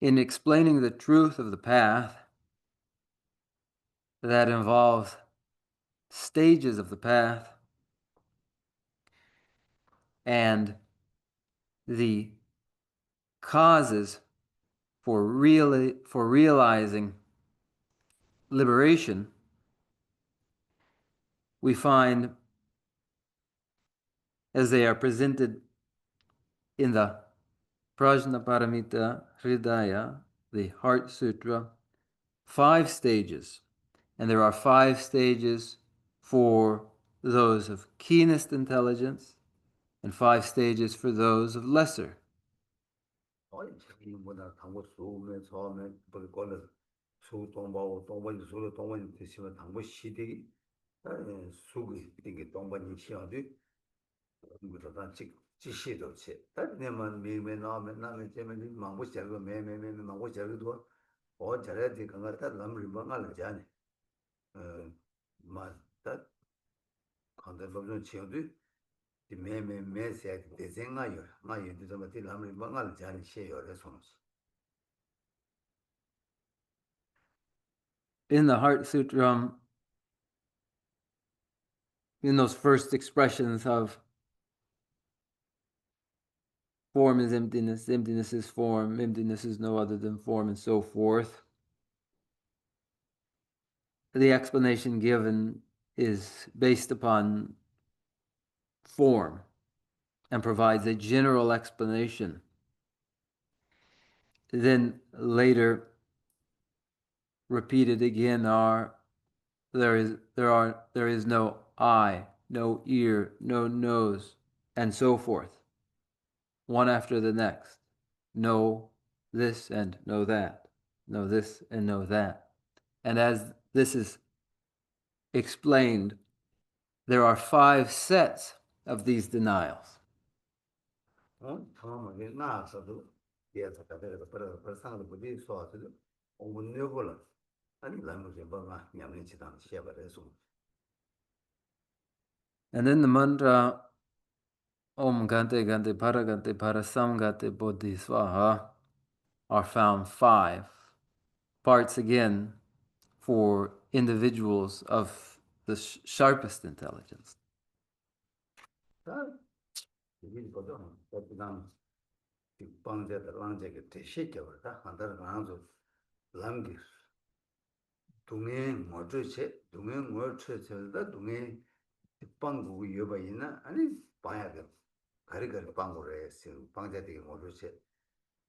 In explaining the truth of the path that involves stages of the path and the causes for realizing liberation, we find, as they are presented in the Prajnaparamita Hridaya, the Heart Sutra, 5 stages. And there are 5 stages for those of keenest intelligence and 5 stages for those of lesser. 뭐나 당고 수면 처음에 그 걸어 수 동바고 동바지 수로 동바지 되시면 당고 시대기 수기 되게 동바지 시험도 그것도 다 지시도 치 내만 매매 나면 나면 재면 망고 잘고 매매매 망고 잘고도 어 잘해야 돼 그거 다 남을 망할 자네 맞다 간다 법전 지어도 매매매세 대생아요 나요 좀 남을 망할 자네 시에요 손수 In the Heart Sutra, in those first expressions of form is emptiness, emptiness is form, emptiness is no other than form, and so forth, the explanation given is based upon form and provides a general explanation. Then later repeated again are there is no eye, no ear, no nose, and so forth, one after the next. Know this and know that. Know this and know that. And as this is explained, there are 5 sets of these denials. 처음에 나서도 예서가 되고 벌상도 부디 소화도 온문여고라 아니 라무제 뭐가 냠는 지당 시작을 해서 And then the mantra Om Gante Gante Para Sam Gante Bodhisvaha are found 5 parts again for individuals of the sharpest intelligence.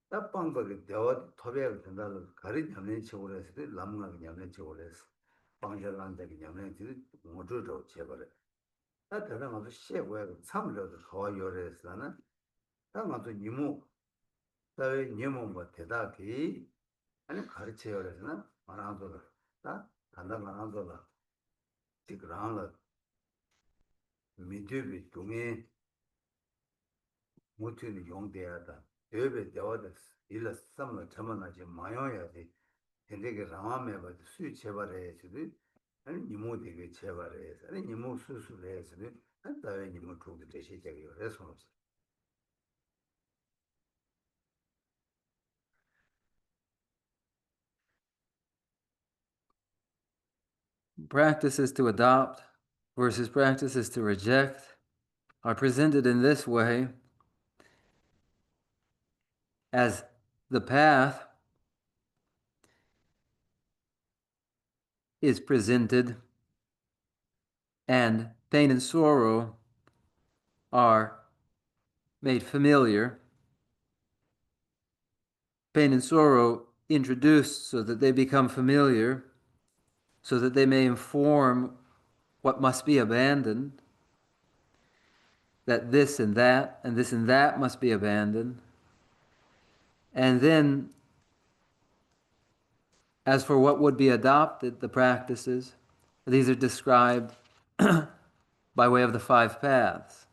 딱 방법이 대화 토배가 된다는 가리 냠내 치고래서 남나게 냠내 치고래서 방절한다게 냠내 치 모두도 제거래 다 대단하고 시에고야 참으려도 더 요래서는 당아도 니모 다의 니모 뭐 대다기 아니 가르쳐요래서는 말아도다 다 간다 말아도다 지그랑을 미드비 동에 모티는 용대하다 여배 대화다 일을 삼을 참아나지 마요야지 근데게 라마메바 수이 제발해야지 아니 니모 되게 제발해야지 아니 니모 수술해야지 안 다왜 니모 통도 대시적이요 그래서 Practices to adopt versus practices to reject are presented in this way as the path is presented and pain and sorrow are made familiar. Pain and sorrow introduced so that they become familiar, so that they may inform what must be abandoned, that this and that and this and that must be abandoned. And then, as for what would be adopted, the practices, these are described by way of the 5 paths.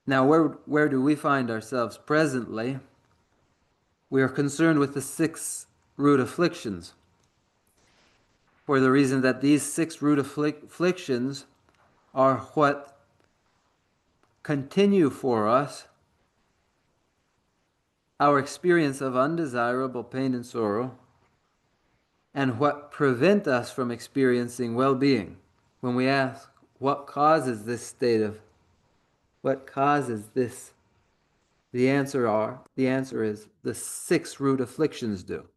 Now, where do we find ourselves presently? We are concerned with the 6 root afflictions, for the reason that these 6 root afflictions are what continue for us our experience of undesirable pain and sorrow, and what prevent us from experiencing well-being. When we ask, what causes this state of, what causes this? The answer is the 6 root afflictions do.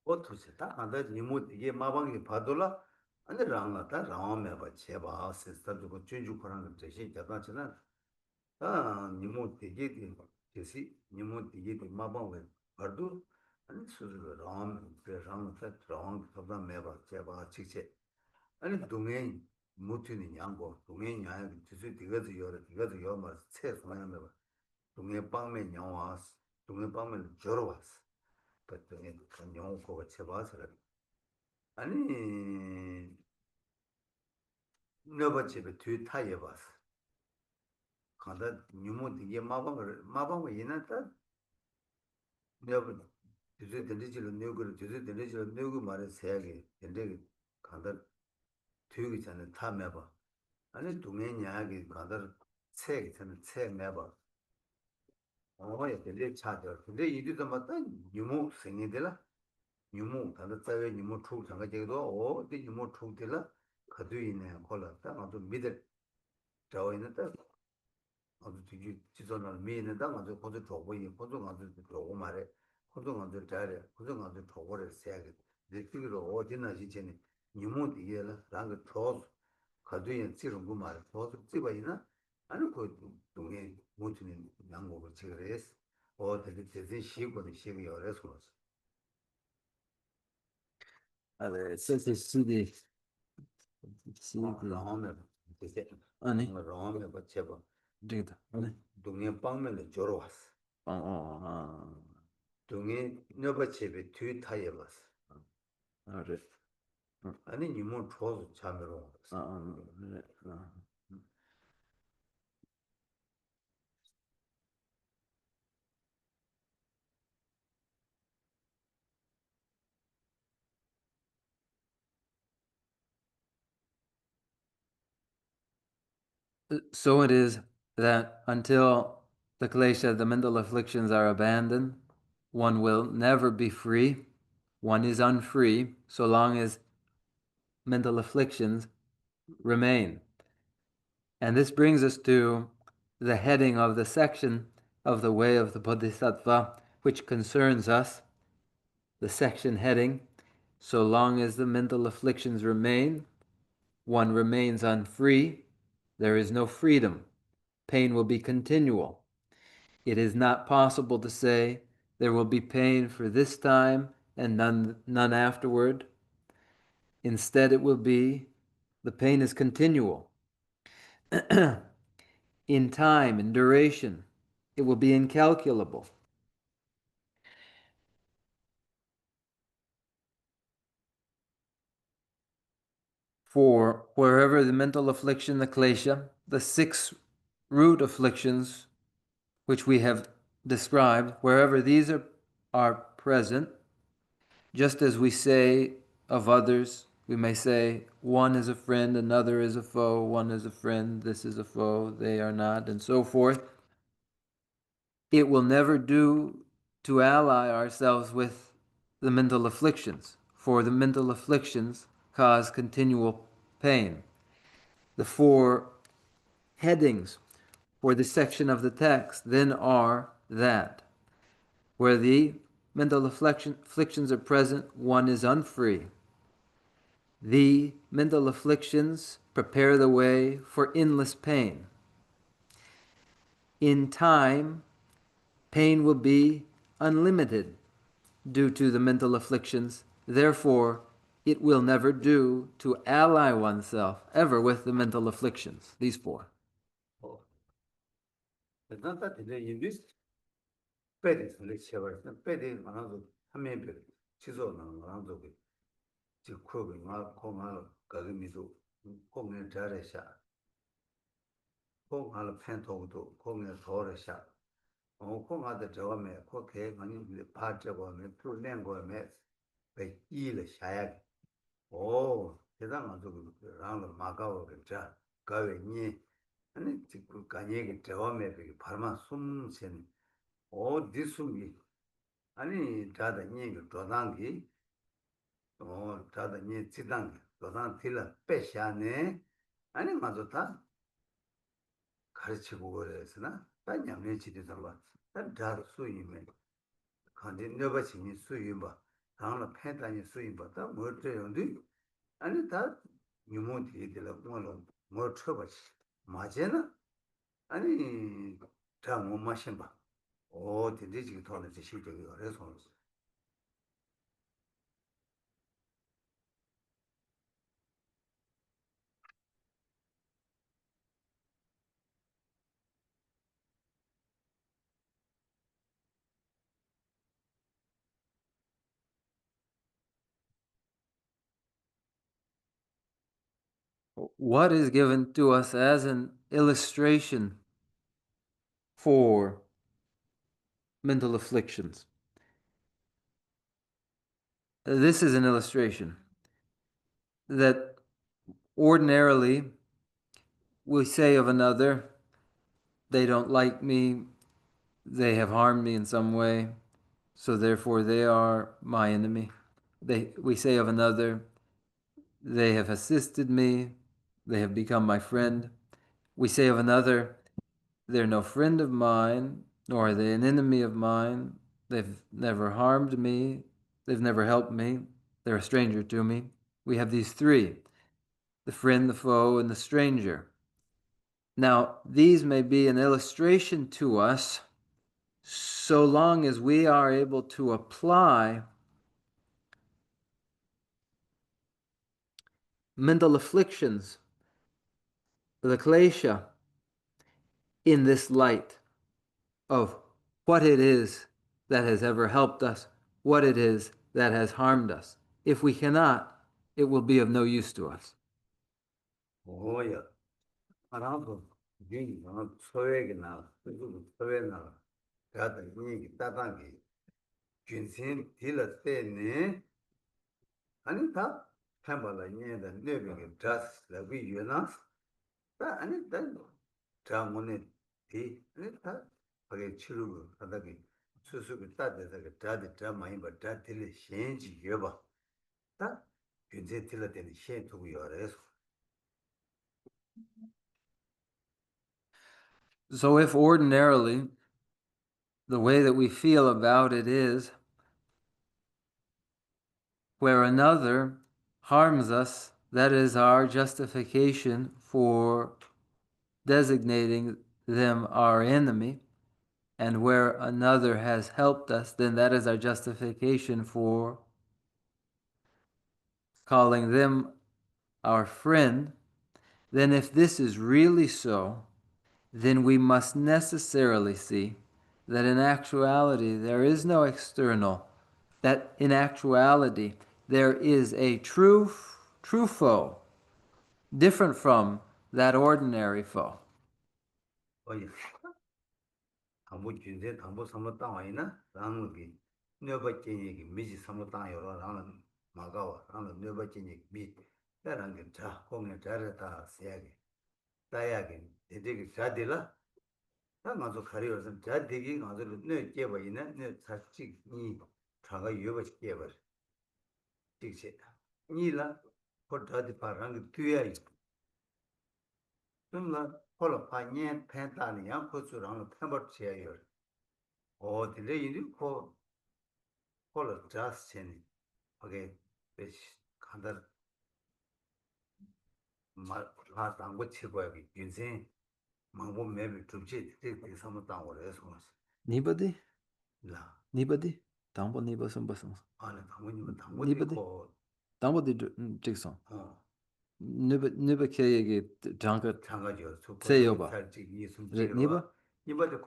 어떻게 다 안다 니모 이게 마방이 봐도라 아니 랑나다 라마메바 제바 시스터도 준주 그런 거 대신 잡았잖아 아 니모 되게 되시 니모 되게 마방을 봐도 아니 수를 랑 그랑서 랑 보다 메바 제바 직체 아니 동행 못히는 양고 동행이 아니 뜻이 되거든 이거도 요마 체스만 메바 동행 방면 영화스 동행 방면 저러왔어 그랬더니 그 영어고가 제바서라 아니 너버 집에 뒤 타የ 봤어 간다 뉴모 되게 마방을 이나다 너버 뒤에 들리지를 누구를 뒤에 들리지를 누구 말에 세야게 근데 간다 뒤에 전에 타 매봐 아니 동행이 이야기 간다 책 전에 책 매봐 어머야 들리 차죠 근데 이들도 맞다 뉴모 생이들라 유모 다들 자외 유모 초 장가제도 어디 유모 초들라 가두이네 콜라다 아주 믿을 저이는데 아주 되게 지선을 미는다 아주 고도 좋고이 고도 아주 좋고 말해 고도 아주 잘해 고도 아주 좋고를 세게 느끼기로 어디나 지체니 유모 이게라 랑그 초 가두이 지른 거 말해 초 집어이나 아니 그 동에 못는 양고를 지그레스 되게 대신 시고는 시기 열어서 Allez, ça c'est ici des... 라면 되게 아니, 라면 버텨봐 저기다. 아니. 동네 빵면을 줘러 왔어 동네 너버집에 뒤 타에 왔어 그래. 아니 니모 줘서 참으러 왔어 그래. So it is that until the klesha, the mental afflictions, are abandoned, one will never be free. One is unfree so long as mental afflictions remain. And this brings us to the heading of the section of the way of the Bodhisattva, which concerns us, the section heading, so long as the mental afflictions remain, one remains unfree, there is no freedom. Pain will be continual. It is not possible to say there will be pain for this time and none afterward. Instead, it will be the pain is continual. In time, in duration, it will be incalculable. For wherever the mental affliction, the klesha, the six root afflictions which we have described, wherever these are present, just as we say of others, we may say one is a friend, another is a foe, one is a friend, this is a foe, they are not, and so forth. It will never do to ally ourselves with the mental afflictions, for the mental afflictions cause continual pain. The four headings for this section of the text then are that where the mental afflictions are present, one is unfree. The mental afflictions prepare the way for endless pain. In time, pain will be unlimited due to the mental afflictions. Therefore, it will never do to ally oneself ever with the mental afflictions, these four. 아니 지금 간예게 대화매비 발만 숨신 디숨이 아니 다다 니가 도단기 다다 니 지단 도단 틀라 빼샤네 아니 맞았다 가르치고 그래서나 반양내 지대서 봐 다다 수임에 간데 너가 신이 수임봐 다음에 패단이 수임봐 다 뭐들인데 아니 다 유모디들라 뭐 쳐봐 맞잖아 아니 다 못 마신 봐 되지기 돈을 실적이 그래서 What is given to us as an illustration for mental afflictions? This is an illustration that ordinarily we say of another, they don't like me, they have harmed me in some way, so therefore they are my enemy. We say of another, they have assisted me, they have become my friend. We say of another, they're no friend of mine, nor are they an enemy of mine. They've never harmed me, they've never helped me, they're a stranger to me. We have these three: the friend, the foe, and the stranger. Now, these may be an illustration to us so long as we are able to apply mental afflictions, the klesha, in this light of what it is that has ever helped us, what it is that has harmed us. If we cannot, it will be of no use to us. 뭐야 알아도 괜히 소외게 나 그리고 소외나 다다 니 따단기 균신 딜을 때네 아니 다 템발라 니에다 네빙이 드스 라비 유나 다 아니 다 장문에 다 하게 치르고 하다기 수수가 따뜻하게 다들 다 많이 봐 다들 신지 여봐 다 근데 들을 때는 신 두고 열어서 So if ordinarily the way that we feel about it is where another harms us, that is our justification for designating them our enemy, and where another has helped us, then that is our justification for calling them our friend. Then if this is really so, then we must necessarily see that in actuality there is no external, that in actuality there is a true foe, different from that ordinary foe. 어이 당부 준세 당부 삼로 땅 와이나 라는게 너버째 얘기 미지 삼로 땅 여러 라는 마가와 라는 너버째 얘기 미 다른 게자 공에 잘했다 세야게 따야게 되게 자들라 다 맞아 가려서 자 되게 맞아 네 깨버이네 네 사치 이 차가 유버 깨버 직세 니라 포터디 파랑 뒤에 좀라 홀로 파니에 펜타니 양 코스랑 펜버 치야요 어 근데 이리 코 홀로 자스체니 오케이 베시 간다 말하 당고 치고야 인생 망고 매비 좀지 되게 삼아 당고를 해서 Nibadi? 라 Nibadi? Tambo niba sumbasang. 아니 당고님 당고도 Nibadi? 있고 Tambo di jigson. 어 Niba keyegi janka 장가지요 소포도 seyoba. 살지 이 Niba? 숨지로 이번에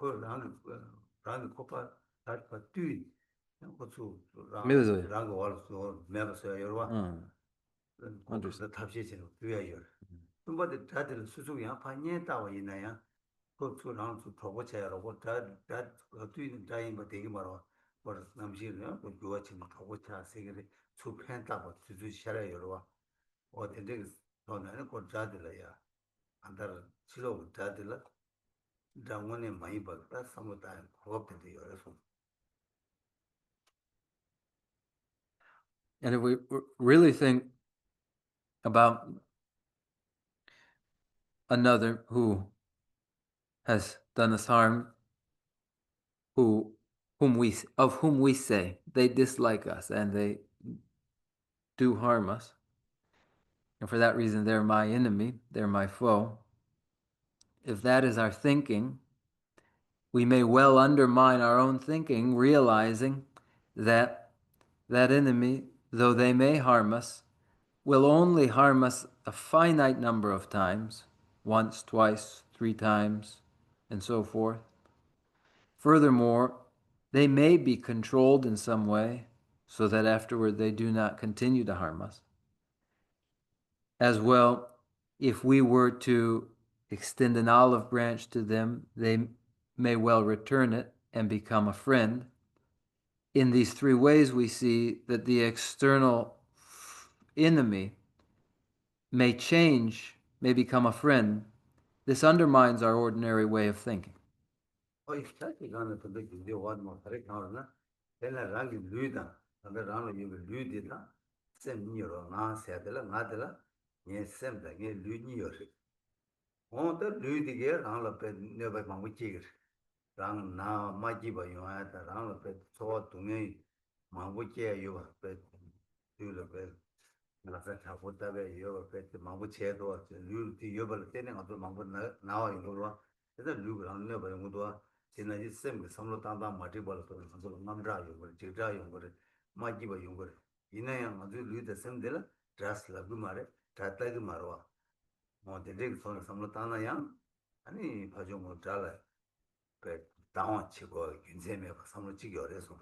랑 코파 다파 뒤 고추 Mibazoya. 랑 월수 매버서 여러와 Understood. 고프다 탑시지로 뒤에요 좀바데 다들 수수기 한판에 따와 있나야 고추랑 수 토고차라고 다다 뒤는 다인 되게 말어 뭐 남시는 그 좋아치 토고차 세계를 수팬다고 주주 샤라 여러와 어딘데 돈은 곧 자들이야 안달 치료 자들라 장원에 많이 받다 사무다 그것도 여러서 And if we really think about another who has done us harm, of whom we say they dislike us and they do harm us, and for that reason they're my enemy, they're my foe. If that is our thinking, we may well undermine our own thinking, realizing that that enemy, though they may harm us, will only harm us a finite number of times, once, twice, 3 times, and so forth. Furthermore, they may be controlled in some way so that afterward they do not continue to harm us. As well, if we were to extend an olive branch to them, they may well return it and become a friend. In these 3 ways, we see that the external enemy may change, may become a friend. This undermines our ordinary way of thinking. 어이 사실 가는 근데 이제 와도 다르게 나오나 내가 랑이 류다 근데 랑이 이거 류디다 셈니로 나 세들라 나들라 예 셈다 예 류니요 어더 류디게 랑라 페 네바 망부지 랑나 마지바 요하다 랑라 페 소 동에 망부지 요 페 류르 페 나사 타고다베 요 페 망부체도 류디 요벌 때는 어떤 망부 나와 이거로 그래서 류랑 네바 용도 지나지 쌤 삼로 땅땅 마티 벌어서 그걸 남자 용거 지자 용거 마지바 용거 이내야 아주 류데 쌤들 드라스라 그 말에 다다기 말와 뭐 되게 손 삼로 땅나야 아니 봐줘 뭐 잘라 그 당원 치고 인생에 삼로 치기 어려서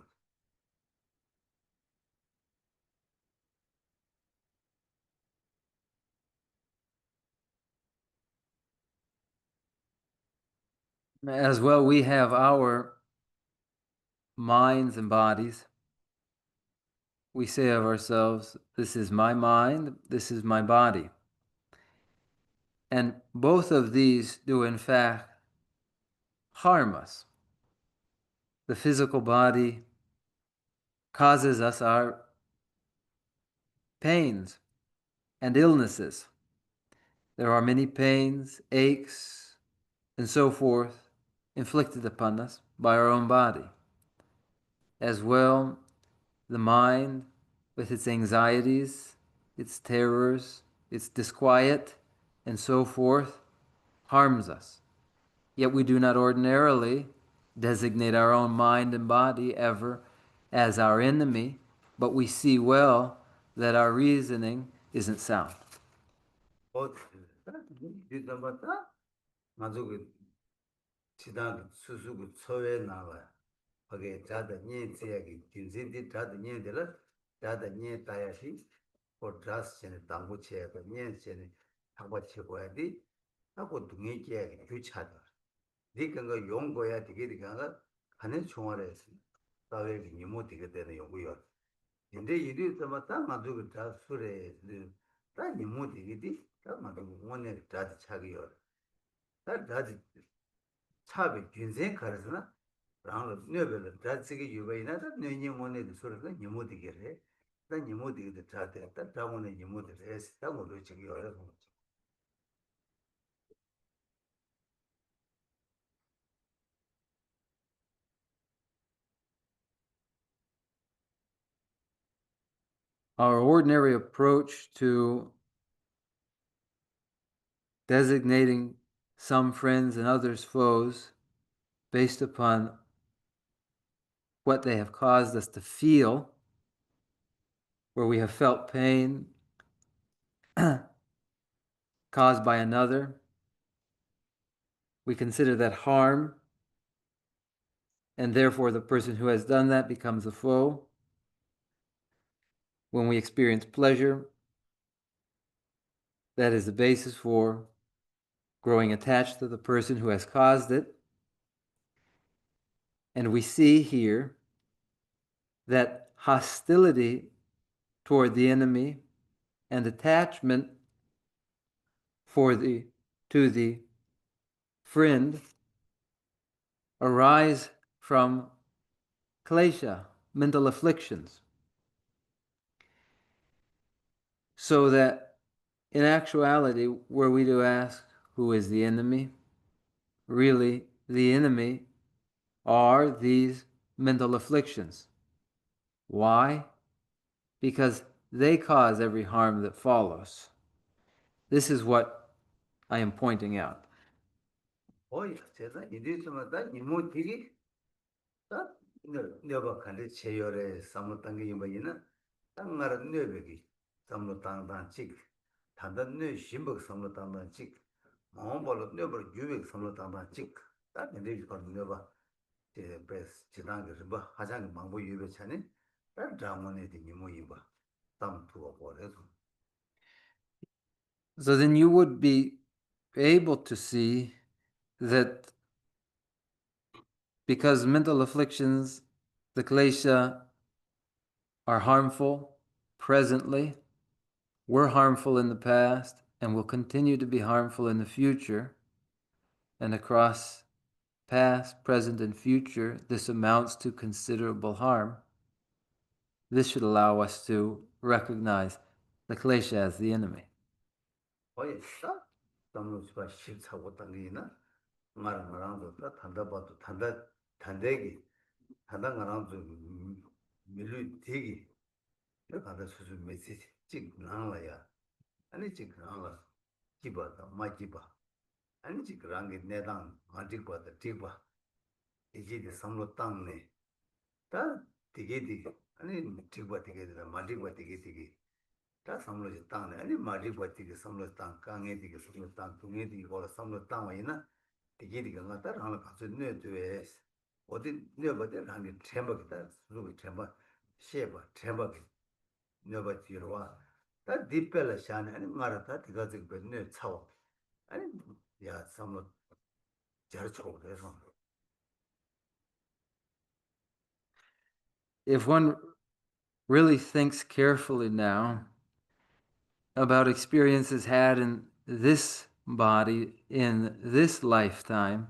As well, we have our minds and bodies. We say of ourselves, this is my mind, this is my body. And both of these do, in fact, harm us. The physical body causes us our pains and illnesses. There are many pains, aches, and so forth inflicted upon us by our own body. As well, the mind, with its anxieties, its terrors, its disquiet, and so forth, harms us. Yet we do not ordinarily designate our own mind and body ever as our enemy, but we see well that our reasoning isn't sound. 지단 수수고 처에 나와 거기에 자다 니지야기 진진디 자다 니들은 자다 니 다야시 고 드라스체네 당고체가 니체네 당고체고야디 하고 동의지야기 규차다 니가 용거야 되게가 하는 총알에서 다외 니모 되게 되는 용고요 근데 이리 때마다 만두고 다 술에 다 니모 되게디 다 만두고 원에 다 차기요 다 다지 차비 균생 가르스나 라는 뇌벨 다치기 유바이나 다 뇌니 모네도 소리가 니모디게래 다 니모디게 다데 다 다모네 니모디게 다 모두 지기 어려서 Our ordinary approach to designating some friends and others foes based upon what they have caused us to feel, where we have felt pain caused by another, we consider that harm, and therefore the person who has done that becomes a foe. When we experience pleasure, that is the basis for growing attached to the person who has caused it. And we see here that hostility toward the enemy and attachment to the friend arise from klesha, mental afflictions. So that in actuality, were we to ask who is the enemy, really the enemy are these mental afflictions. Why? Because they cause every harm that follows. This is what I am pointing out. 어이 제가 이리서마다 니모디게 다 뇌가 간데 제열에 삼었던 게 이거이나 땅나라 뇌백이 삼었던 직 단단 뇌 심복 삼었던 직 마음벌 뇌벌 유백 삼었던 직다 근데 이거 뇌가 제 베스 지나게 뭐 하장 망보 유배 차네 다 드라마네 니모 이봐 담 두어 버려서 So then you would be able to see that because mental afflictions, the klesha, are harmful presently, were harmful in the past, and will continue to be harmful in the future, and across past, present, and future, this amounts to considerable harm. This should allow us to recognize the klesha as the enemy. 거의 싹 담로스가 실차고 당기나 말랑도 다 단다봐도 단대기 단단가랑도 밀루 되기 내가 수수 메시지 찍 나와야 아니 찍 나와 기바다 마기바 아니 찍 랑게 내당 마직바다 찍바 이제 삼로 땅네 다 되게 아니 찍바 되게 마직바 되게 다 삼로지 땅네 아니 마직바 되게 삼로 땅 강에 되게 삼로 땅 동에 되게 거라 삼로 땅 와이나 되게 가다 하나 가서 뇌도에 어디 뇌버들 한게 템버다 수고 템버 셰버 템버 뇌버지로와 다 디펠라 샤네 아니 마라타 디가지 벤네 차오 아니 야 삼로 자르초 그래서 If one really thinks carefully now about experiences had in this body in this lifetime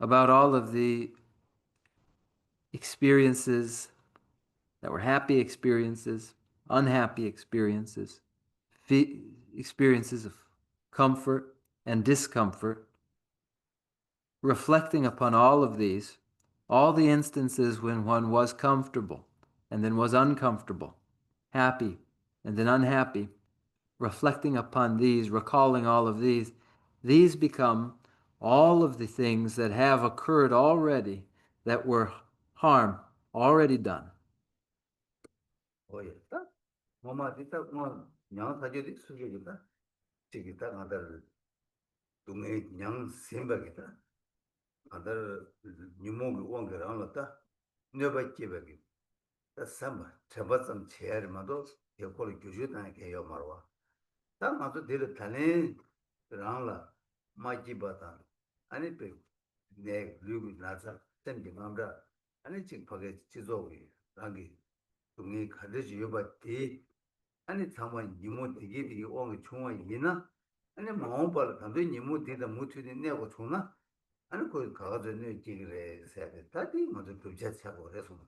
about all of the experiences that were happy experiences, unhappy experiences, experiences of comfort and discomfort, reflecting upon all of these, all the instances when one was comfortable and then was uncomfortable, happy and then unhappy, reflecting upon these, recalling all of these become all of the things that have occurred already that were harm already done. 오였다. 뭐마 뒤다 뭐 냥사제디 수제기다. 지기다 나들 동네 냥 셈바기다. 아들 니모기 원거랑었다. 네바찌베기. 다 삼바 잡았음 체르마도 여콜 규주다 개요 말와. 다 마도 데르 타네 랑라 마지바다. 아니 네 루기 나자 템기 mamra 아니 지 파게 지조기 라기 동네 가르지 여바티 아니 상관 니모 되게 오는 총화 이나 아니 마음발 단도 니모 되다 못으니 내고 총나 아니 거기 가가지고 내 지그래 세대 다디 먼저 도착하고 그래서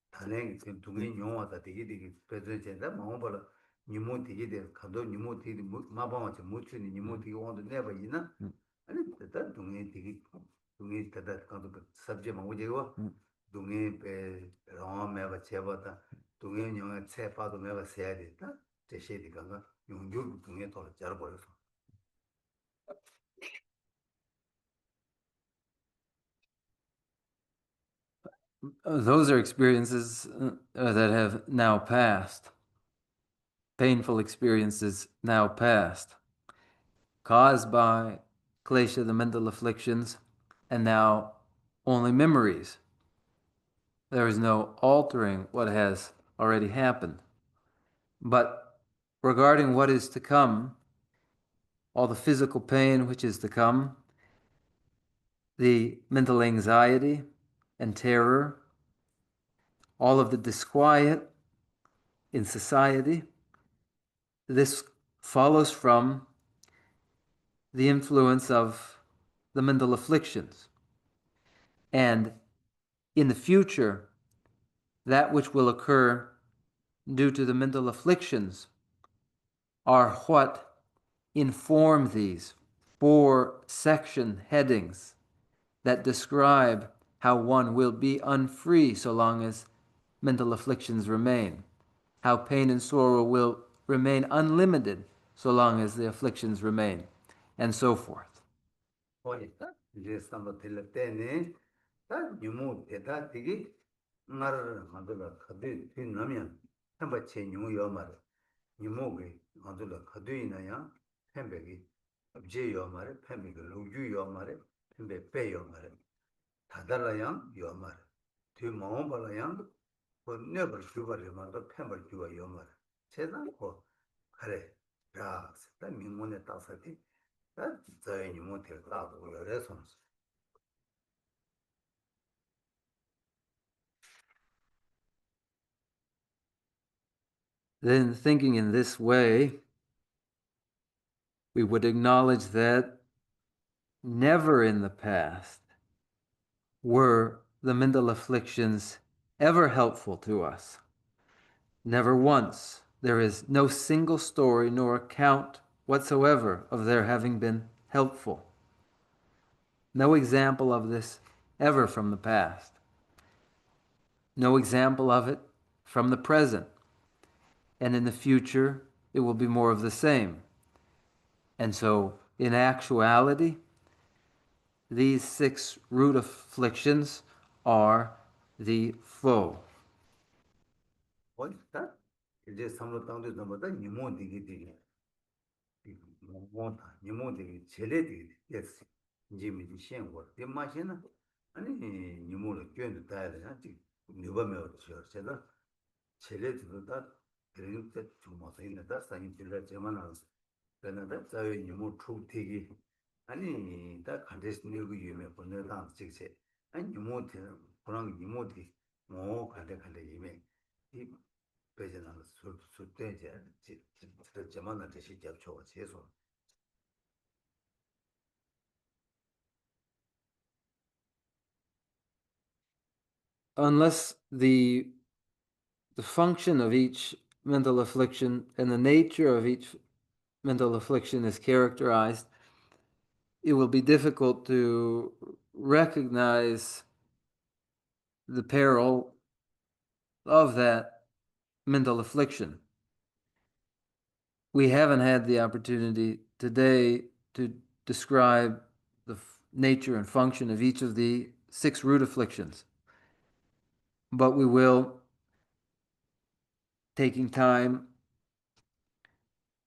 단행 지금 동네 용화다 되게 배전된다 마음발 니모 되게 돼 가도 니모 되게 마방한테 못으니 니모 되게 오는 내가 이나 아니 일단 동네 되게 동네 다다 가도 sabje 망고제고 동네 배 라마가 제바다 동네 용에 체파도 내가 세야 됐다 제시디가 용교 동네 더 잘 버려서 Those are experiences that have now passed, painful experiences now past, caused by klesha, the mental afflictions, and now only memories. There is no altering what has already happened. But regarding what is to come, all the physical pain which is to come, the mental anxiety and terror, all of the disquiet in society, this follows from the influence of the mental afflictions. And in the future, that which will occur due to the mental afflictions are what inform these 4 section headings that describe how one will be unfree so long as mental afflictions remain, how pain and sorrow will remain unlimited so long as the afflictions remain, and so forth. 이제 삼바 될 때네 다 유모 대다 되게 나를 만들어 가도 되냐면 한번 제 유모여 말 유모게 만들어 가도이나야 햄베기 업제여 말 햄베기 로주여 말 햄베 빼여 말 다달라야 여 말. 뒤 마음 발라야 그 내가 주바리 말도 햄버 주여 말. 세상고 그래 야 다 민문에 따서지 Then, thinking in this way, we would acknowledge that never in the past were the mental afflictions ever helpful to us. Never once. There is no single story nor account whatsoever of their having been helpful. No example of this ever from the past. No example of it from the present. And in the future, it will be more of the same. And so, in actuality, these 6 root afflictions are the foe. 이제 삼로 땅도 넘어다 니모 되게 뭐다 니모 되게 제레 되게 됐어. 이제 미지 시행고 대마시나 아니 니모를 교회도 다야 되나 지금 누가면 제가 제레도다 그런 때 주모서 있는다 사인 들려 제만은 그런데 자유 니모 초 되게 아니 다 컨디션 이거 유명 보내다 직세 아니 이모티 그런 이모티 뭐 간데 이메 이 배제나 수 때제 저만한 대시 잡초 계속 Unless the function of each mental affliction and the nature of each mental affliction is characterized, it will be difficult to recognize the peril of that mental affliction. We haven't had the opportunity today to describe the nature and function of each of the 6 root afflictions, but we will, taking time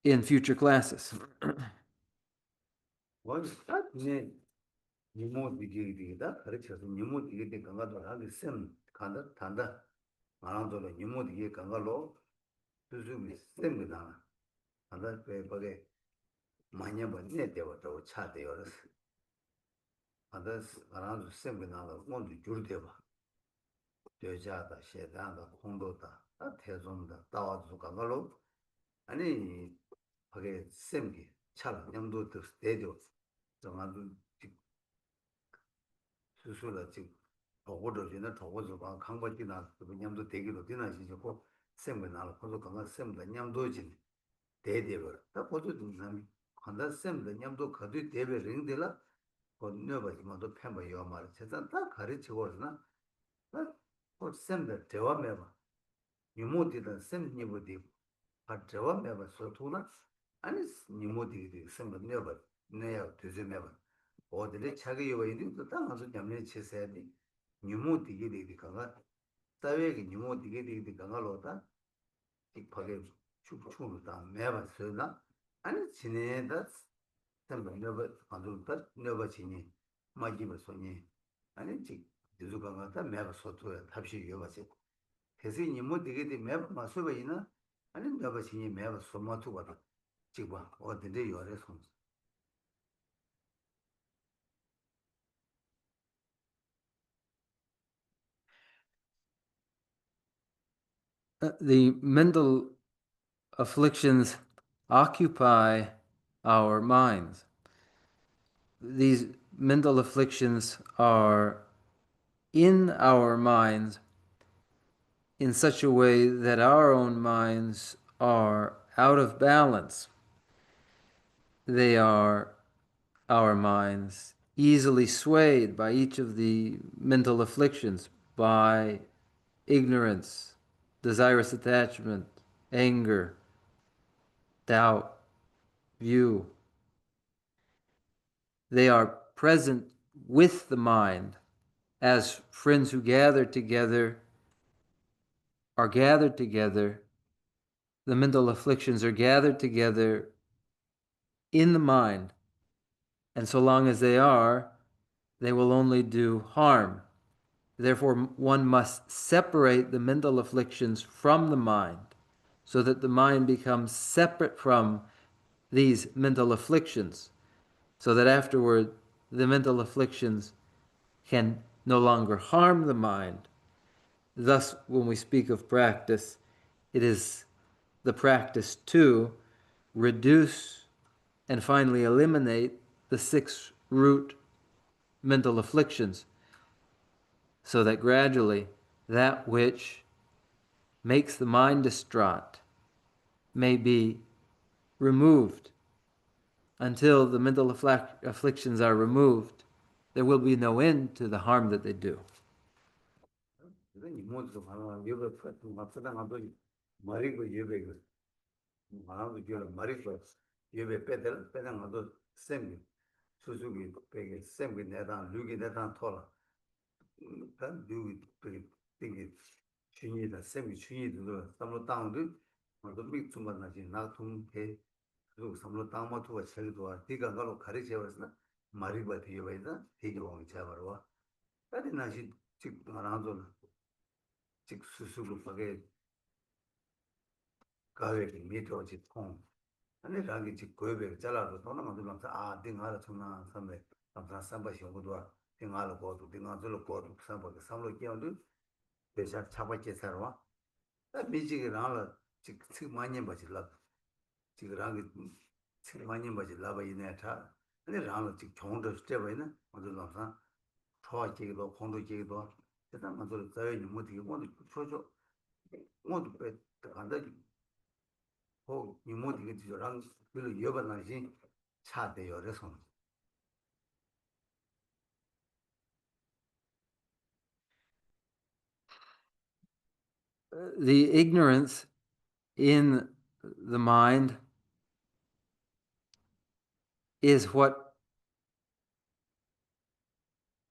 in future classes. 뭐네 이모티 기기다 가르쳐서 이모티 기기 강가도 하기 셈 간다 단다 말한도로 이모티 기기 강가로 수수비 셈이다 간다 배버게 많이 번네 되어도 차대요 간다 말한도 셈이나도 뭔지 줄대봐 여자다 세단다 공도다 다 대존다 따와도 강가로 아니 그게 셈기 차 냠도 대도 정말도 수수라 지금 보고도 전에 보고도 봐 강바지나 그 냠도 되기도 되나 싶고 셈을 나로 보도 강가 셈도 냠도지 대대버 다 보도 좀 한다 셈도 냠도 거기 대베 링들라 건너버지만도 팬바요 말 세상 다 가르치고나 그 셈도 대화매봐 유모디다 셈니보디 아 대화매봐 소투나 아니 유모디디 셈도 내봐 내야 되제매봐 어디에 차게 요가 있는 또 땅에서 냠내 치세야 돼. 뉴모 되게 되게 강가. 사회의 뉴모 되게 되게 강가로다. 빅하게 축축다. 매봤으나 아니 지내다 좀 내가 만들었다. 내가 지니 마지막 손이 아니 지 지수 강가다 매봤어도 답시 요가지. 그래서 뉴모 되게 되게 매봤 마서가 있나? 아니 내가 지니 매봤 소마투 받아. 지금 어디에 요래 손. The mental afflictions occupy our minds. These mental afflictions are in our minds in such a way that our own minds are out of balance. They are, our minds, easily swayed by each of the mental afflictions, by ignorance, desirous attachment, anger, doubt, view. They are present with the mind as friends who gather together are gathered together. The mental afflictions are gathered together in the mind, and so long as they are, they will only do harm. Therefore, one must separate the mental afflictions from the mind so that the mind becomes separate from these mental afflictions, so that afterward the mental afflictions can no longer harm the mind. Thus, when we speak of practice, it is the practice to reduce and finally eliminate the 6 root mental afflictions, so that gradually that which makes the mind distraught may be removed. Until the mental afflictions are removed, there will be no end to the harm that they do. 이모도 하나 여기 같은 막사당 한도 머리고 여배고 마음도 겨 머리고 여배 빼당 한도 셈이 수수기 빼게 셈이 내다 루기 내다 토라 단 루기 빼게 되게 신이다 셈이 신이도 삼로 땅도 뭐도 밑좀 만나지 나통해 그 삼로 땅마 투가 셀도와 네가 가로 가르쳐서 머리가 되어 있다 되게 왕 잡아와 빨리 나시 즉 말하는 즉 수수고 하게 가게 미터지 통 아니 가게 즉 고베 잘라도 돈만 들면서 아 딩하라 청나 선배 감사 삼바시 오도와 띵알 고도 띵아들 고도 삼바 삼로 끼어도 배사 차바게 살와 다 미지기랑 즉 많이 버질라 지그랑 즉 많이 버질라 바이네타 근데 랑 즉 종도 스텝에는 어디서 초아지기도 공도지기도 일단 만들 자연이 못이 모두 초조 모두 배 간다 고 이모디 그 저랑 그 여반나시 차대요 그래서 The ignorance in the mind is what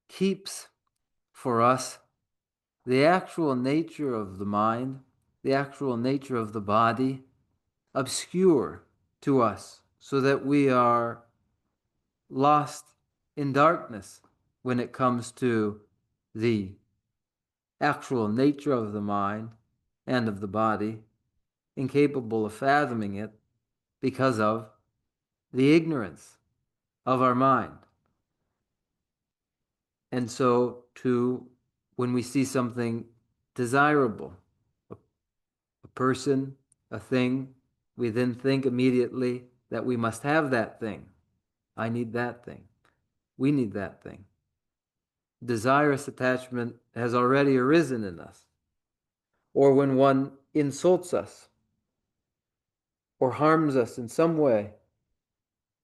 keeps for us the actual nature of the mind, the actual nature of the body, obscure to us, so that we are lost in darkness when it comes to the actual nature of the mind and of the body, incapable of fathoming it because of the ignorance of our mind. And so, when we see something desirable, a person, a thing, we then think immediately that we must have that thing. I need that thing. We need that thing. Desirous attachment has already arisen in us. Or when one insults us or harms us in some way,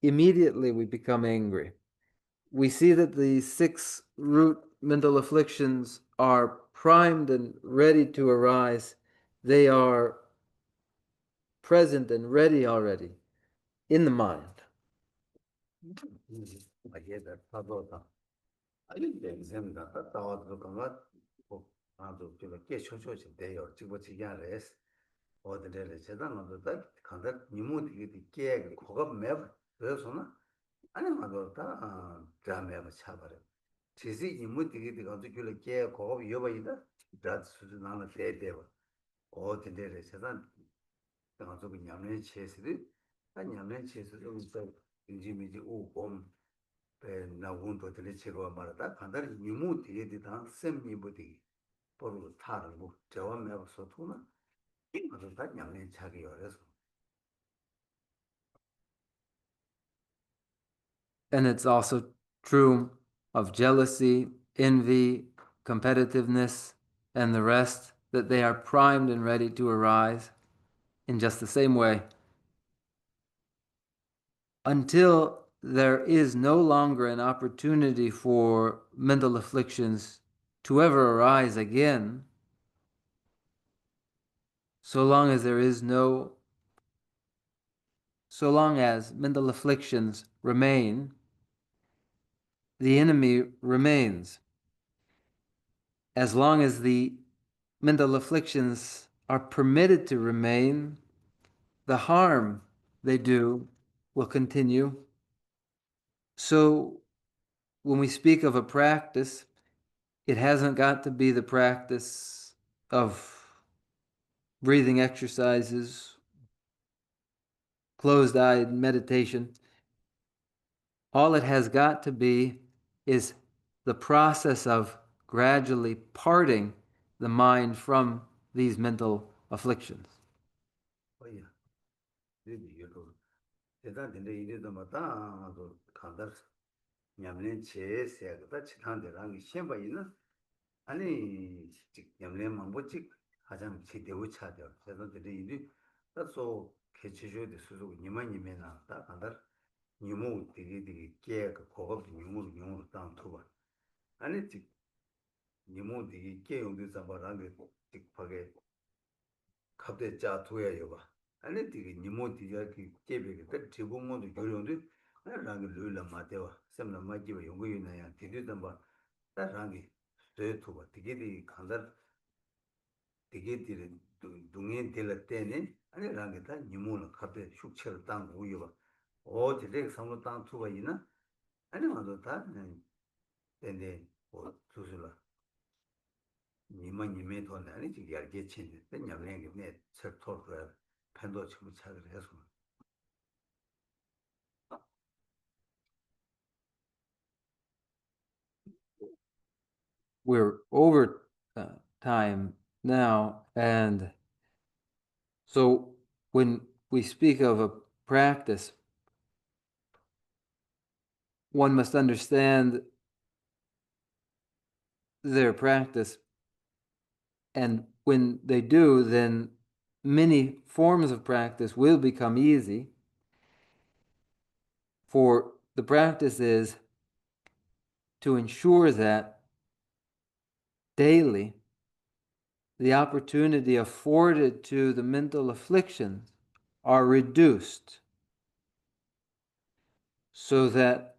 immediately we become angry. We see that the 6 root mental afflictions are primed and ready to arise. They are present and ready already in the mind. 아게다 사도다 아니 냄새가 따와도 그가 뭐 아도 저 깨초초지 돼요 지금 지야레스 어디를 제단어도 다 간다 니모디게 깨 그거 매 그래서나 아니 맞아 다 잠에 차버려 지지 니모디게 가지고 깨 그거 여봐이다 다 수준 나는 돼요 어디를 제단 가지고 냠내 체스리 냠내 체스 좀 인지미지 오봄 na wunto tene chego marata kandar nimu tige di dan sem nimu dige poru tar mu jawa me so tuna ado ta nyamne chagi yores. And it's also true of jealousy, envy, competitiveness, and the rest, that they are primed and ready to arise in just the same way. Until there is no longer an opportunity for mental afflictions to ever arise again, so long as mental afflictions remain, the enemy remains. As long as the mental afflictions are permitted to remain, the harm they do will continue. So when we speak of a practice, it hasn't got to be the practice of breathing exercises, closed-eyed meditation. All it has got to be is the process of gradually parting the mind from these mental afflictions. oya dedi yodo dedan dinde ide da mata do kandar nyamne che se ga chitan de rang shenba ina 아니 냠내 망보직 가장 제대로 차죠. 그래서 들이 또 개체조의 수도 니만이면아 다 간다. 니모 되게 깨 고급 니모로 땅 투바. 아니 지 니모 되게 깨 용도 잡아라게 틱하게 갑자기 자 두야요 봐. 아니 되게 니모 되게 깨베게 딱 제공모도 요령도 나랑게 룰라 마대와 셈나 마지바 용거이나야 되듯은 봐. 나랑게 tuba, tigiri kandar, tigiri dungin tila teni, ane rangi ta nimuna kape shukchir tang uyuwa. O tigiri samlo tang tuba ina, ane wando ta tende susula. Nima nime tohne, ane chigi yarge chini, ten nyamlengi ne chir tol kuya, pendo chimu chagir yasu. we're over time now, and so when we speak of a practice, one must understand their practice, and when they do, then many forms of practice will become easy, for the practice is to ensure that daily the opportunity afforded to the mental afflictions are reduced, so that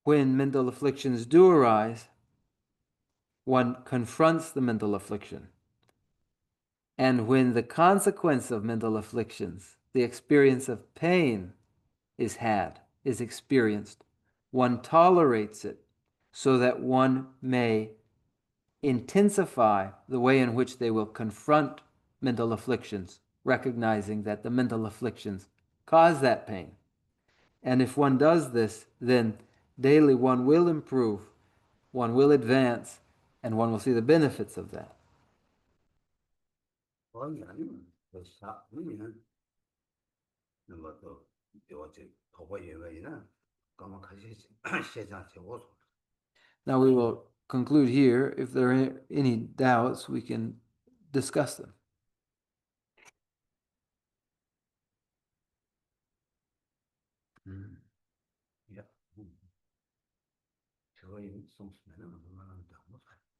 when mental afflictions do arise, one confronts the mental affliction. And when the consequence of mental afflictions, the experience of pain, is experienced, one tolerates it so that one may intensify the way in which they will confront mental afflictions, recognizing that the mental afflictions cause that pain. And if one does this, then daily one will improve, one will advance, and one will see the benefits of that. Now we will conclude here. If there are any doubts, we can discuss them.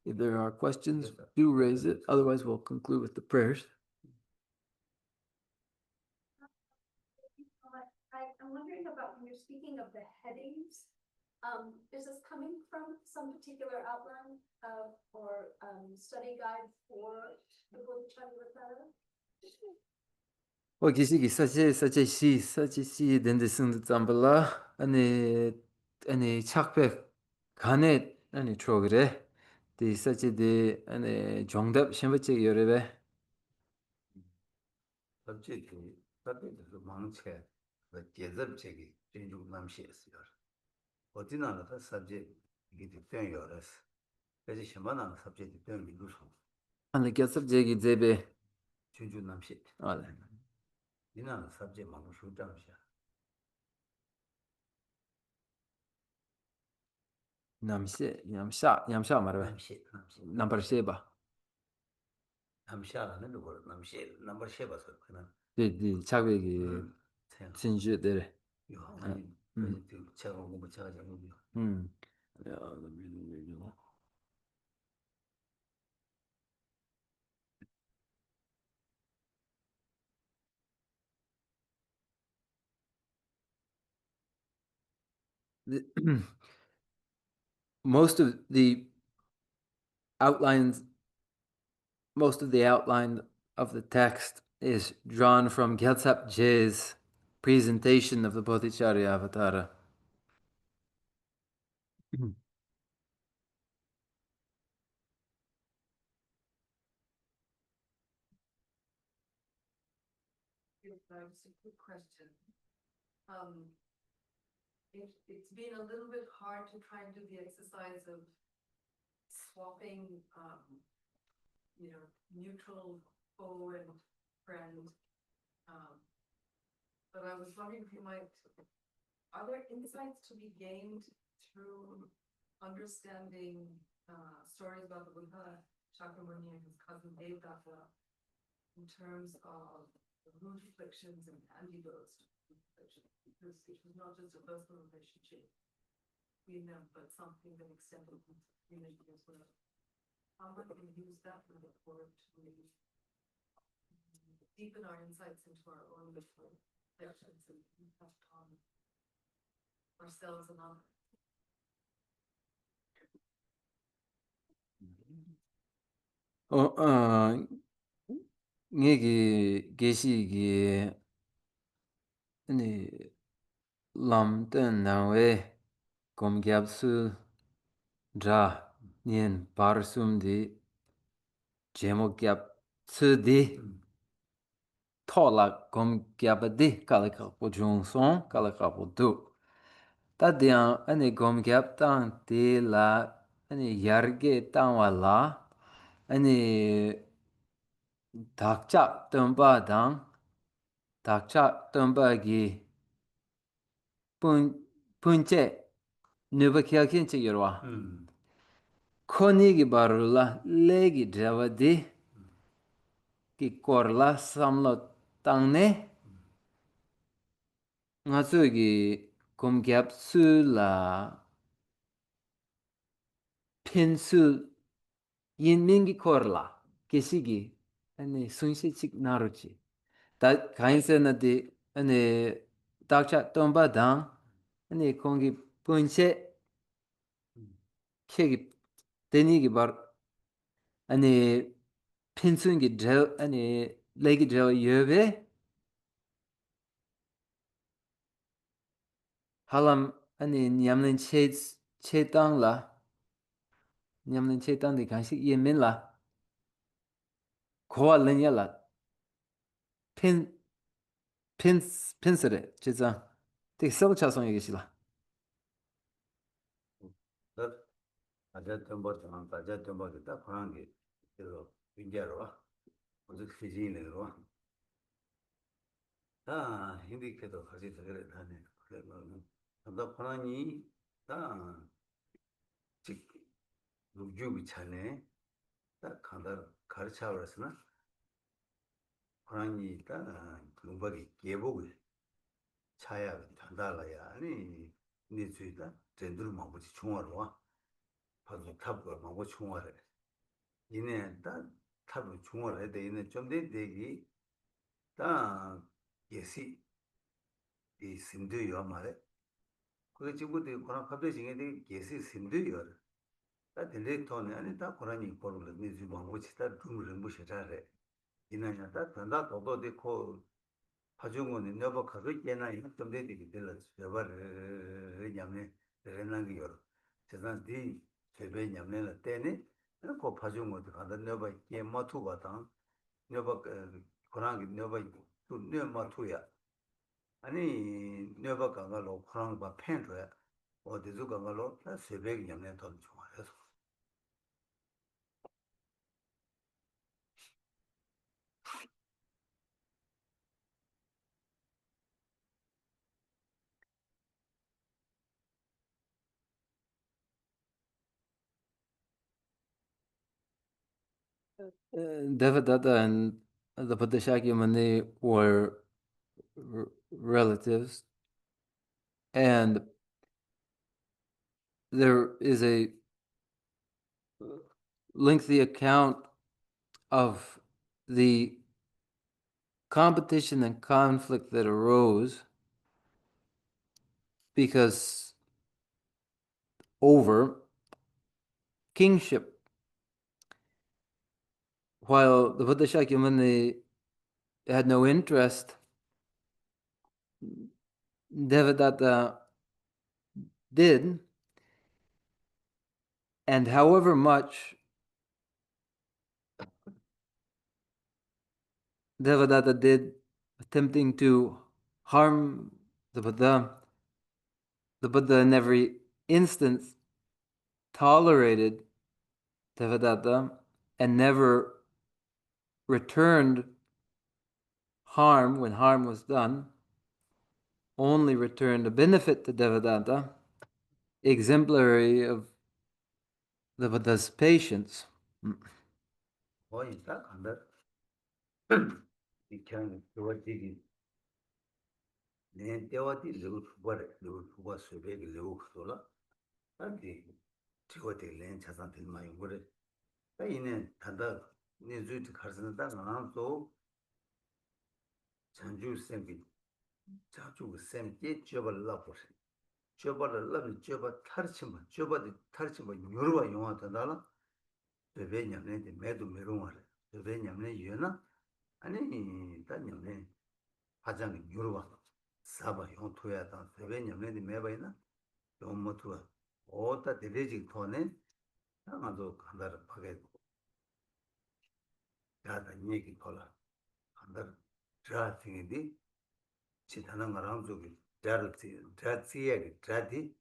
If there are questions, do raise it. Otherwise, we'll conclude with the prayers. I'm wondering about when you're speaking of the headings, is this coming from some particular outline or study guide for the Bodhisattva? Kisiki sache dende sung zambala ane chakpe kane ane chogre di sache de ane jongdap shenbache yorebe. Ane kya subject zebe ale Namsha marwe. Number sheba. Di chakbe 진주 dere. Most of the outline of the text is drawn from Gyaltsab Je's presentation of the Bodhicharya Avatara. That's a good question. It's been a little bit hard to try and do the exercise of swapping, neutral foe and friend. But I was wondering if are there insights to be gained through understanding stories about the Buddha, Shakyamuni, and his cousin Devdatta in terms of root afflictions and antidotes to root afflictions, because it was not just a personal relationship between them, but something that extended into the community as well. How might we use that metaphor to deepen our insights into our own afflictions and impact on ourselves and others? Ngegi geshi lam ten nawe kom gyapsu dra nien parsum di jemo gyap di tola kom gyap di kalaka po jung son kalaka po du tadian ane kom gyap tang di la 아니 야르게 땅와라 아니 닥자 덤바당 닥자 덤바기 분 분체 느바키아킨체 여와 코니기 바룰라 레기 드라바디 기 korla samlo 땅네 ngazugi kumgyapsula pinsu yinmingi korla kesigi ane sunshechik naruchi ta kainse di ane dakcha tomba dang ane kongi punche kegi tenigi bar ane pinsungi drew ane legi drew yobe halam ane nyamlen chetang la nyamlen chetang di kanshi yemin la koa lenya la 핀스레 제자 되게 서브 차송에 계시라 아자 템버트만 아자 템버트다 프랑게 그래서 빈자로 어제 피지네로 다 힌디케도 같이 그래 다네 그러면 다 프랑이 다 직, 루주비 차네 다 간다 가르쳐 버렸으나 프랑이 다 lumba기 계복을 차야 단달라야 아니 니즈이다 젠들 마부지 총화로 와 봐도 탑을 마부 총화래 이네 다 탑을 총화를 해야 돼 이네 좀 되기 다 예시 이 심도요 말에 그게 지금도 그런 갑자기 생에 예시 심도요 다 딜레이터네 아니 다 그러니 보는 니즈 마부 치다 dum을 무시하래 이나야 다 단다 도도 되고 파종은 너버 가서 깨나 좀 되게 될라 저버를 냠네 레나기 요 제가 디 제배 냠네 때네 그 파종은 가다 너버 깨 마투 바다 너버 그랑이 너버 또 너마투야 아니 너버 가가로 그랑 바 팬줘야 어디서 가가로 다 세배 냠네 더 좋아해서 Devadatta and the Buddha Shakyamuni were relatives, and there is a lengthy account of the competition and conflict that arose because over kingship. While the Buddha Shakyamuni had no interest, Devadatta did, and however much Devadatta did attempting to harm the Buddha in every instance tolerated Devadatta and never returned harm when harm was done, only returned a benefit to Devadatta, exemplary of the Buddha's patience. 거의 딱 간다 이 그냥 그거지 내 때와디 르고 수바래 르고 수바 수베기 르고 그돌아 안디 지고데 렌 차산 들마이 거래 이네 단다 네 주트 가르는다 나도 전주 쌤비 자주 쌤께 줘발라 보세 줘발라 줘바 타르치마 줘바디 타르치마 요르와 용하다라 베베냐네 메도 메롱하래 베베냐네 유나 아니 단냐네 하장이 요르와 사바 용토야다 베베냐네 메바이나 용모투와 오다 데레지 토네 나도 간다를 파게 야다 얘기 돌아 간다 드라팅이디 지다는 거랑 저기 드라티 드라티에 드라티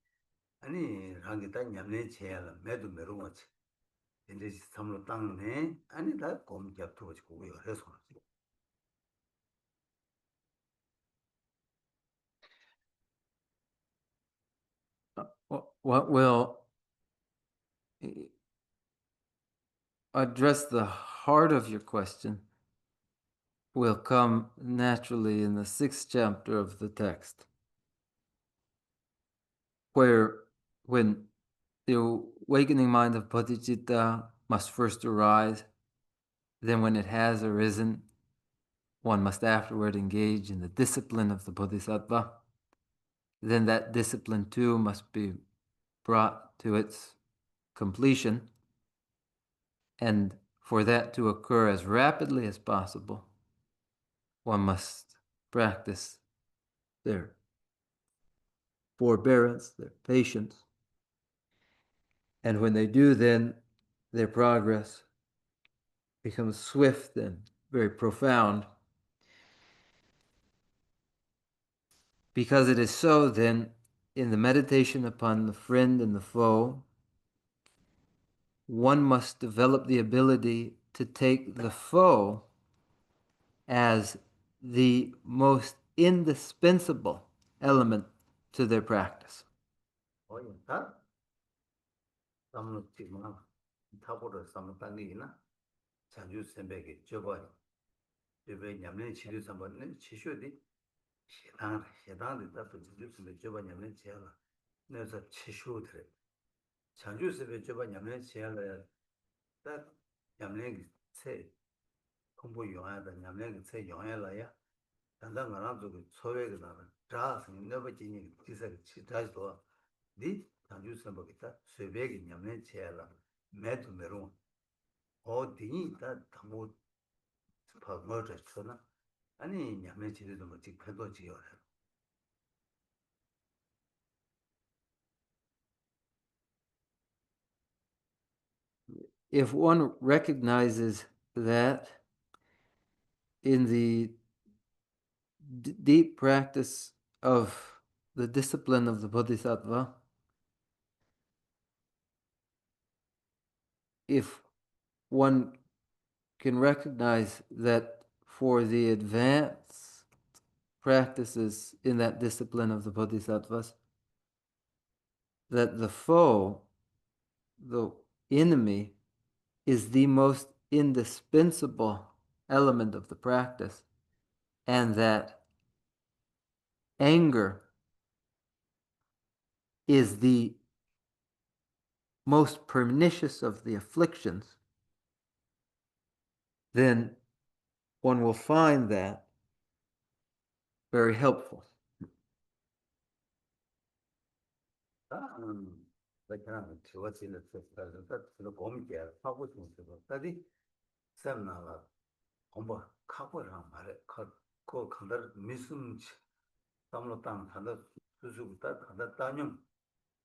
아니 랑기다 냠내 제야라 매도 메롱어치 이제 삼로 땅네 아니 다 곰잡도 가지고 우리가 해서 Well, address the heart of your question will come naturally in the 6th chapter of the text, where when the awakening mind of Bodhicitta must first arise, then when it has arisen, one must afterward engage in the discipline of the Bodhisattva. Then that discipline too must be brought to its completion. And for that to occur as rapidly as possible, one must practice their forbearance, their patience. And when they do, then their progress becomes swift and very profound. Because it is so, then, in the meditation upon the friend and the foe, one must develop the ability to take the foe as the most indispensable element to their practice. 다 삼로 찍마 타보로 삼로 땅이나 자주 선배게 줘봐 저배 냠내 치료 삼번은 치쇼디 해당이 다 부지를 줘봐 냠내 제야라 내서 치쇼들 자주 선배 줘봐 냠내 제야라 다 냠내 세 공부 용하다 냠내 세 용해라야 단단 거랑 저 소외가 나는 자서 너버지니 기사 치다도 니 자주 선배겠다 쇠배기 냠내 제야라 매도 메롱 어디 다 담고 파고를 쳐나 아니 냠내 치료도 뭐 직패도 지어라 If one recognizes that in the deep practice of the discipline of the Bodhisattva, if one can recognize that for the advanced practices in that discipline of the Bodhisattvas, that the foe, the enemy, is the most indispensable element of the practice, and that anger is the most pernicious of the afflictions, then one will find that very helpful. 그냥 지워지는 뜻에서 그 공개 하고 싶은 거지 샘나가 공부 하고랑 말해 그 간다 미숨 담로 땅 간다 수수부터 간다 따님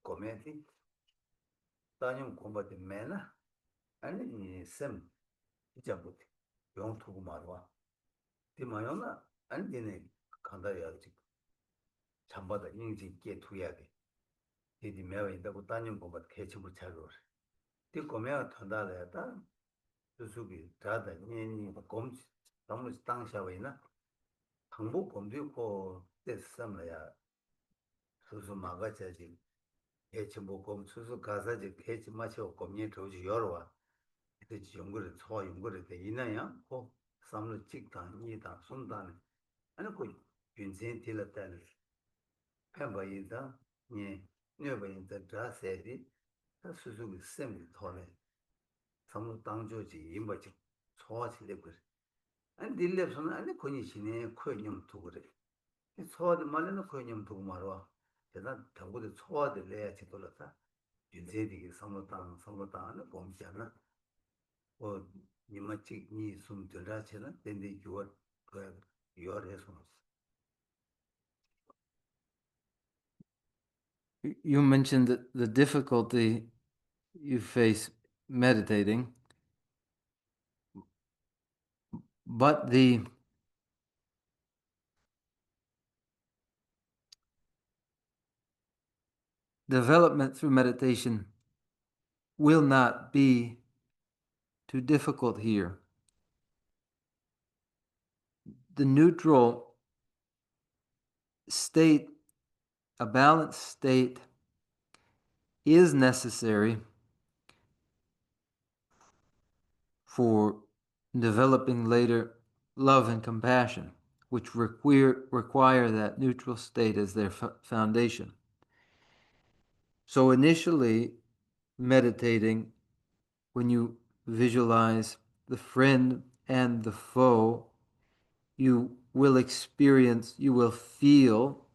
고메티 따님 공부도 매나 아니 샘 이제부터 용투고 말와 디마요나 아니네 간다야지 잠바다 인지 깨 투야 돼 디디 매워인다고 따님 공부 개치부 차로 디 고메가 탄다래다 수수기 다다 니니 곰 너무 당샤웨나 항복 곰도 있고 됐음이야 수수 마가자지 개치부 곰 수수 가사지 개치 마셔 곰니 조지 열어와 그 연구를 초 연구를 돼 있나야 고 삼로 찍다 이다 손단 아니 그 윤신 딜었다는 햄버이다 예 녀버이다 다세리 다 수수기 셈이 토네 삼로 당조지 임버지 초아치래 그 아니 딜랩서는 아니 권이시네 코념 두고 그래 초아들 말에는 코념 두고 말와 대단 당고도 초아들 내야지 돌았다 윤세디기 삼로 땅은 봄잖아 뭐 니마치 니 숨들라체는 된데 유월 그 유월에서 You mentioned the difficulty you face meditating, but development through meditation will not be too difficult here. The neutral state, a balanced state, is necessary for developing later love and compassion, which require that neutral state as their foundation. So initially, meditating, when you visualize the friend and the foe, you will experience, you will feel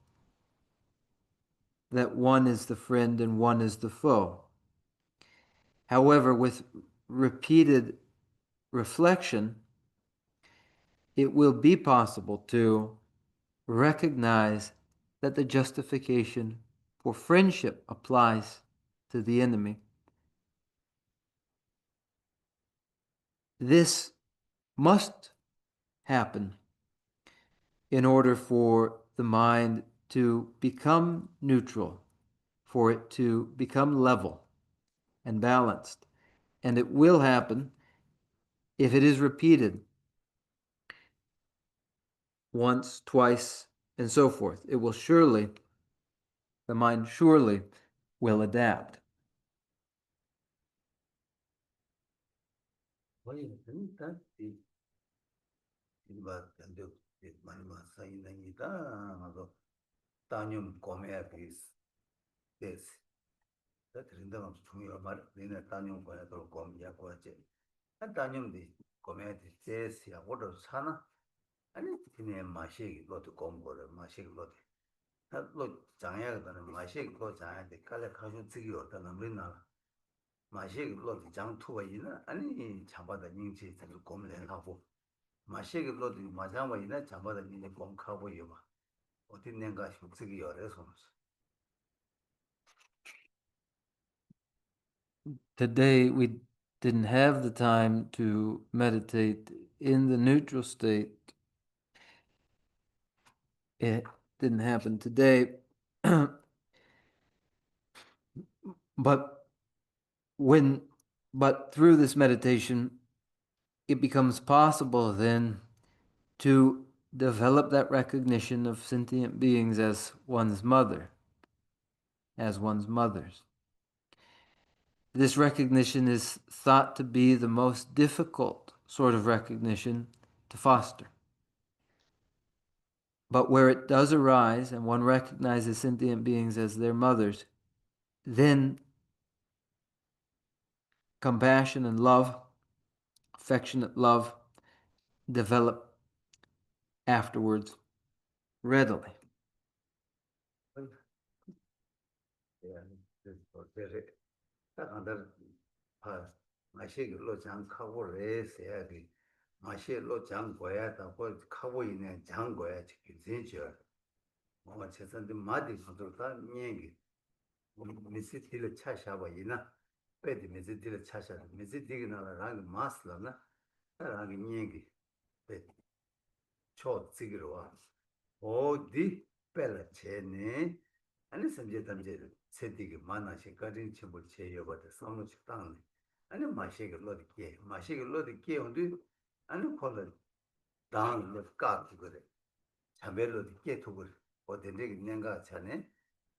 that one is the friend and one is the foe. However, with repeated reflection, it will be possible to recognize that the justification for friendship applies to the enemy. This must happen in order for the mind to become neutral, for it to become level and balanced. And it will happen if it is repeated once, twice, and so forth. It will surely, the mind surely will adapt. 따님 꼬매야 비스 데스 그런데 중요 말 내내 따님 꼬야도 꼬미야 꼬지 한 따님이 꼬매야 데스야 오더 사나 아니 그네 마시기 것도 공부를 마시기 것도 로 장야거든 마시기 것 장야데 칼에 가서 지기 어떤 남리나 마시기 로 장투가 있나 아니 잡아다 닝치 잘 고민을 하고 마시기 로도 마장와 있나 잡아다 닝치 공하고 이봐 어디 내가 숙직이 열어서 Today, we didn't have the time to meditate in the neutral state. It didn't happen today. But through this meditation, it becomes possible then to develop that recognition of sentient beings as one's mother, as one's mothers. This recognition is thought to be the most difficult sort of recognition to foster. But where it does arise and one recognizes sentient beings as their mothers, then compassion and love, affectionate love, develop afterwards readily. 마시기로 장카고를 해야지 마시로 장고야다 뭐 카고 있는 장고야 지금 진짜 뭐 제선데 마디 소도다 니에기 미시티를 차샤바 이나 빼디 미시티를 차샤 미시티기나 랑 마슬라나 랑 니에기 빼 초지기로 와 어디 빼라 제네 아니 선제 담제 세디기 만나시 가진 첨부 제여버다 성무식 땅 아니 마시기 로디게 마시기 로디게 온디 아니 콜을 당을 까고 그래 자벨로 깨투고 어디에 내가 전에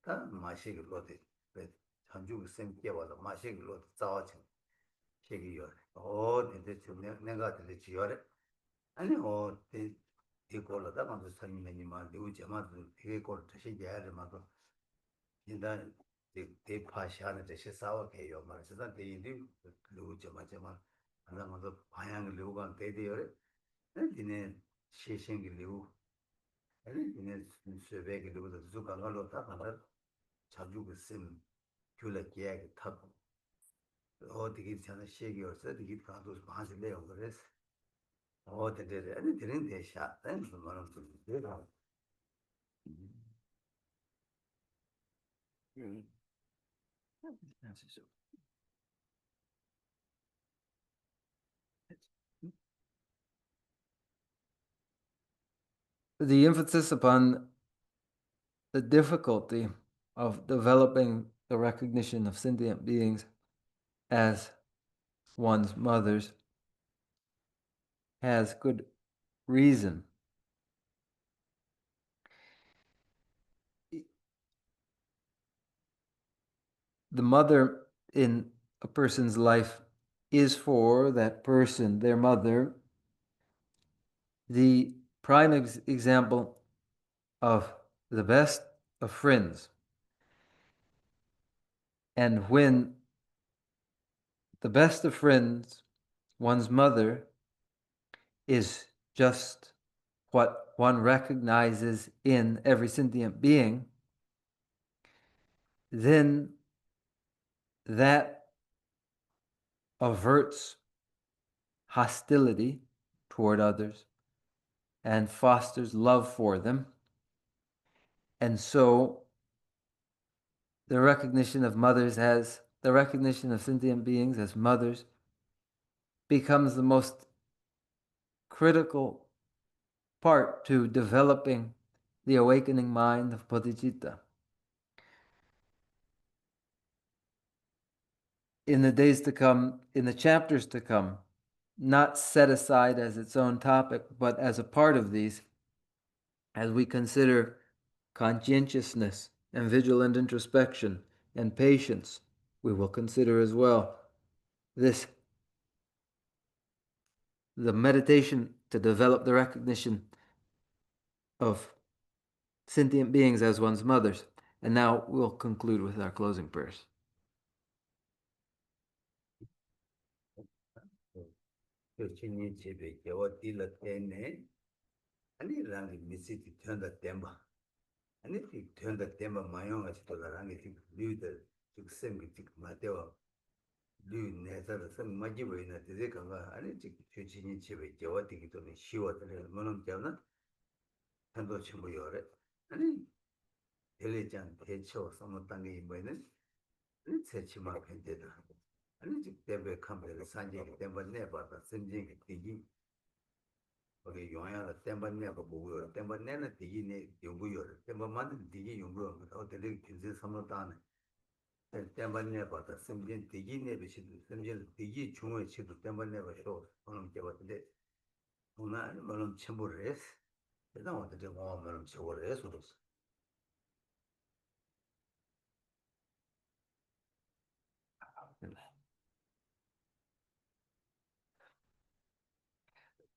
다 마시기 로디 전주 쌤 깨봐도 마시기 로디 자와치 얘기요 어디에 좀 내가 들리지요래 아니 어디 이걸로다 먼저 선생님이 말 되고 제마도 되게 걸 뜻이 야를 막고 일단 대 파시하는 데서 싸워게요 말해서 대인이 누구죠 맞지만 하나 먼저 방향을 누가 대대요 디네 시행기 리우 아니 디네 스베게 누구도 주가가로 다 하나 자주 심 줄게 탑 어디기 전에 시기였어 디기 가도 방식 내용 그래서 어디에 아니 드린 대샤 땡도 말은 좀 되나 The emphasis upon the difficulty of developing the recognition of sentient beings as one's mothers has good reason. The mother in a person's life is for that person, their mother, the prime example of the best of friends. And when the best of friends, one's mother, is just what one recognizes in every sentient being, then that averts hostility toward others and fosters love for them. And so the recognition of mothers as the recognition of sentient beings as mothers becomes the most critical part to developing the awakening mind of Bodhicitta. In the days to come, in the chapters to come, not set aside as its own topic, but as a part of these, as we consider conscientiousness and vigilant introspection and patience, we will consider as well this the meditation to develop the recognition of sentient beings as one's mothers. And now we'll conclude with our closing prayers.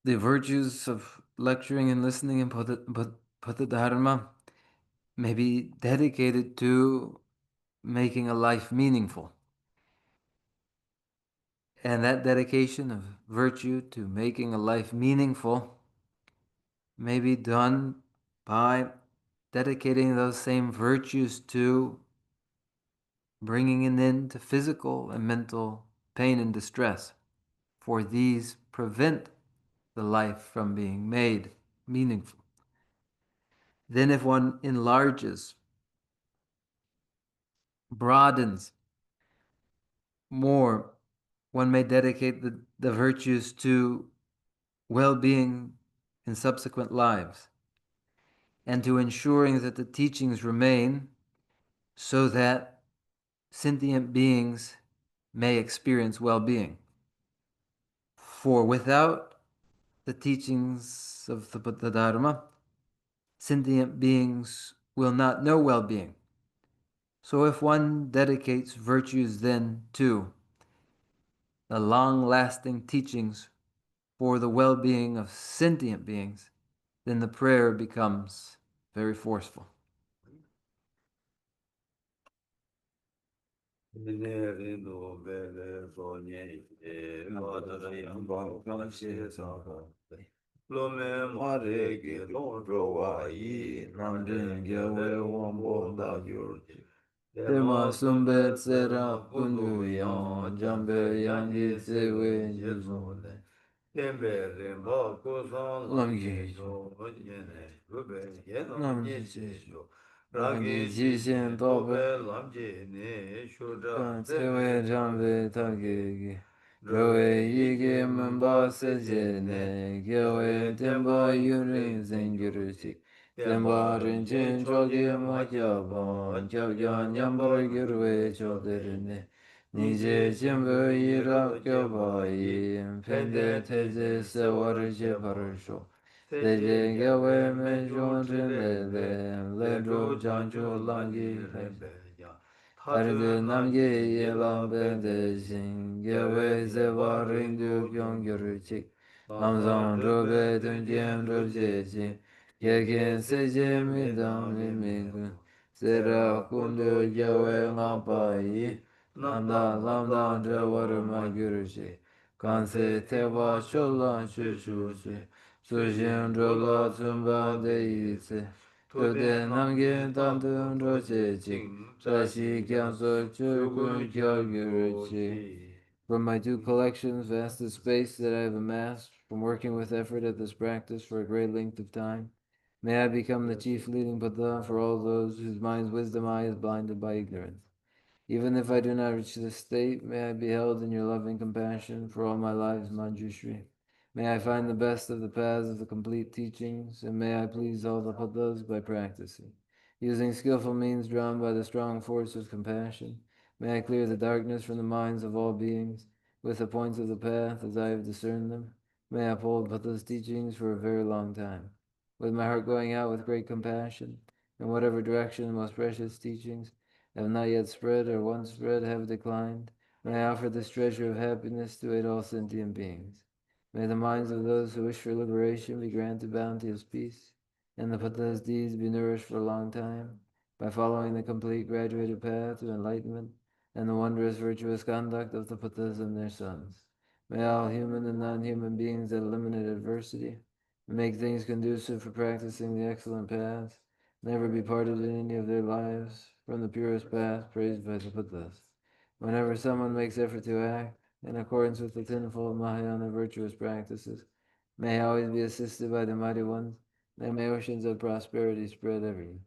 The virtues of lecturing and listening in Bodhidharma may be dedicated to making a life meaningful. And that dedication of virtue to making a life meaningful may be done by dedicating those same virtues to bringing an end to physical and mental pain and distress, for these prevent the life from being made meaningful. Then if one enlarges, broadens more, one may dedicate the virtues to well-being in subsequent lives and to ensuring that the teachings remain so that sentient beings may experience well-being. For without the teachings of the Dharma, sentient beings will not know well-being. So if one dedicates virtues then to the long-lasting teachings for the well-being of sentient beings, then the prayer becomes very forceful. Tema sumbe tsera pundu yang jambe yangi tsewe jizole. Lamgi lamgi jesu. Rangi jishin tobe tsewe jambe tagegi. Gawe yige mamba sejene, gawe temba yurin zengiruchik. Tenpa rinchen choge ma kyabon, kyabyan nyambar gyurwe choderine. Nije chimbo yirab kyabayi, pende teze sewar je parasho. Teje gyawe me shon lele, lendro jancho langi ya. Tarde namge ye lambe de shin, gyawe zeba rindu kyong gyurchik. Namzang robe dungyem robje jing. Yagin seje mi dang mi mingun, sera kundu yawe ngapa yi, namda lamda drawar ma gyurshi, kanse tewa shola shu shu shu, sushin drola tsumba de yitse, tude namgin tantun roche ching, sashi kyanso chukun kyo gyurchi. From my two collections, vast the space that I have amassed from working with effort at this practice for a great length of time. May I become the chief leading Buddha for all those whose mind's wisdom eye is blinded by ignorance. Even if I do not reach this state, may I be held in your loving compassion for all my life's Manjushri. May I find the best of the paths of the complete teachings, and may I please all the Buddhas by practicing. Using skillful means drawn by the strong force of compassion, may I clear the darkness from the minds of all beings, with the points of the path as I have discerned them. May I uphold Buddha's teachings for a very long time. With my heart going out with great compassion, in whatever direction the most precious teachings have not yet spread or once spread have declined, may I offer this treasure of happiness to aid all sentient beings. May the minds of those who wish for liberation be granted bounteous peace, and the Buddha's deeds be nourished for a long time, by following the complete graduated path to enlightenment and the wondrous virtuous conduct of the Buddhas and their sons. May all human and non-human beings that eliminate adversity and make things conducive for practicing the excellent paths never be parted in any of their lives from the purest path praised by the Buddhas. Whenever someone makes effort to act in accordance with the tenfold Mahayana virtuous practices, may he always be assisted by the mighty ones, and may oceans of prosperity spread everywhere.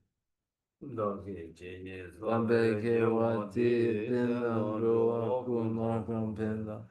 Lambe ke wati pindan roa kuma kampenda.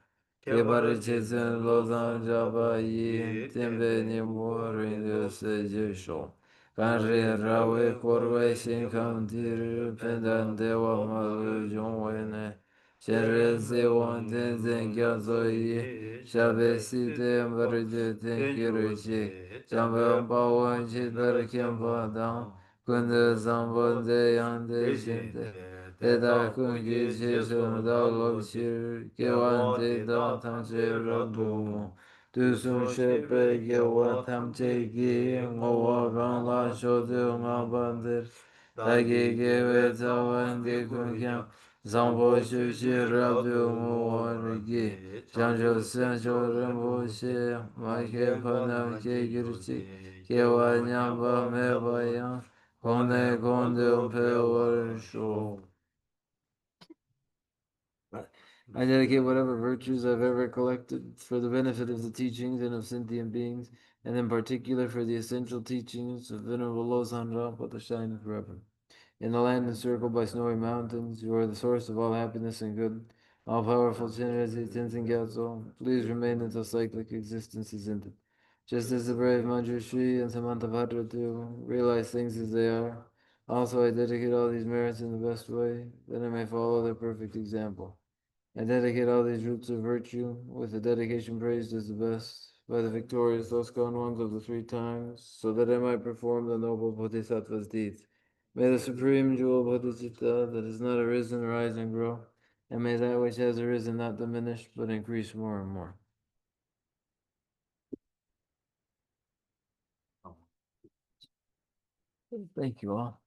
Ke bari chezen lozan jaba yi tembe ni mo rindu se jisho. Kan re rawe korwe shin kam dir pendan dewa malu jongwe ne. Shere se wan ten zen kya zo yi. Shabe si te mbari de ten kiri chi. Chambe mpa wan chi dar kempa dang. Kunde zambon de yang de shinde. Te da kun ki chi shun da lok shir. Ke wan te da tam che rabu mo. Tu sun she pe ke wa tam che ki. Ngo wa gang la sho de nga bandir. Da ki ke we ta wan de kun kyang. Zambo shu shi rabu mo wa ri ki. Chang shu sen shu rin bo shi. Ma ke pa nam ke gir chi. Ke wa nyam ba me ba yang. Konde konde pe war sho. I dedicate whatever virtues I've ever collected for the benefit of the teachings and of sentient beings, and in particular for the essential teachings of Venerable Losang Rampa to shine forever. In the land encircled by snowy mountains, you are the source of all happiness and good. All powerful Shinrazi Tenzin Gyatso, please remain until cyclic existence is ended. Just as the brave Manjushri and Samantabhadra do, realize things as they are. Also, I dedicate all these merits in the best way, that I may follow their perfect example. I dedicate all these roots of virtue, with the dedication praised as the best, by the victorious thus gone ones of the three times, so that I might perform the noble Bodhisattva's deeds. May the supreme jewel Bodhicitta that has not arisen rise and grow, and may that which has arisen not diminish, but increase more and more. Thank you all.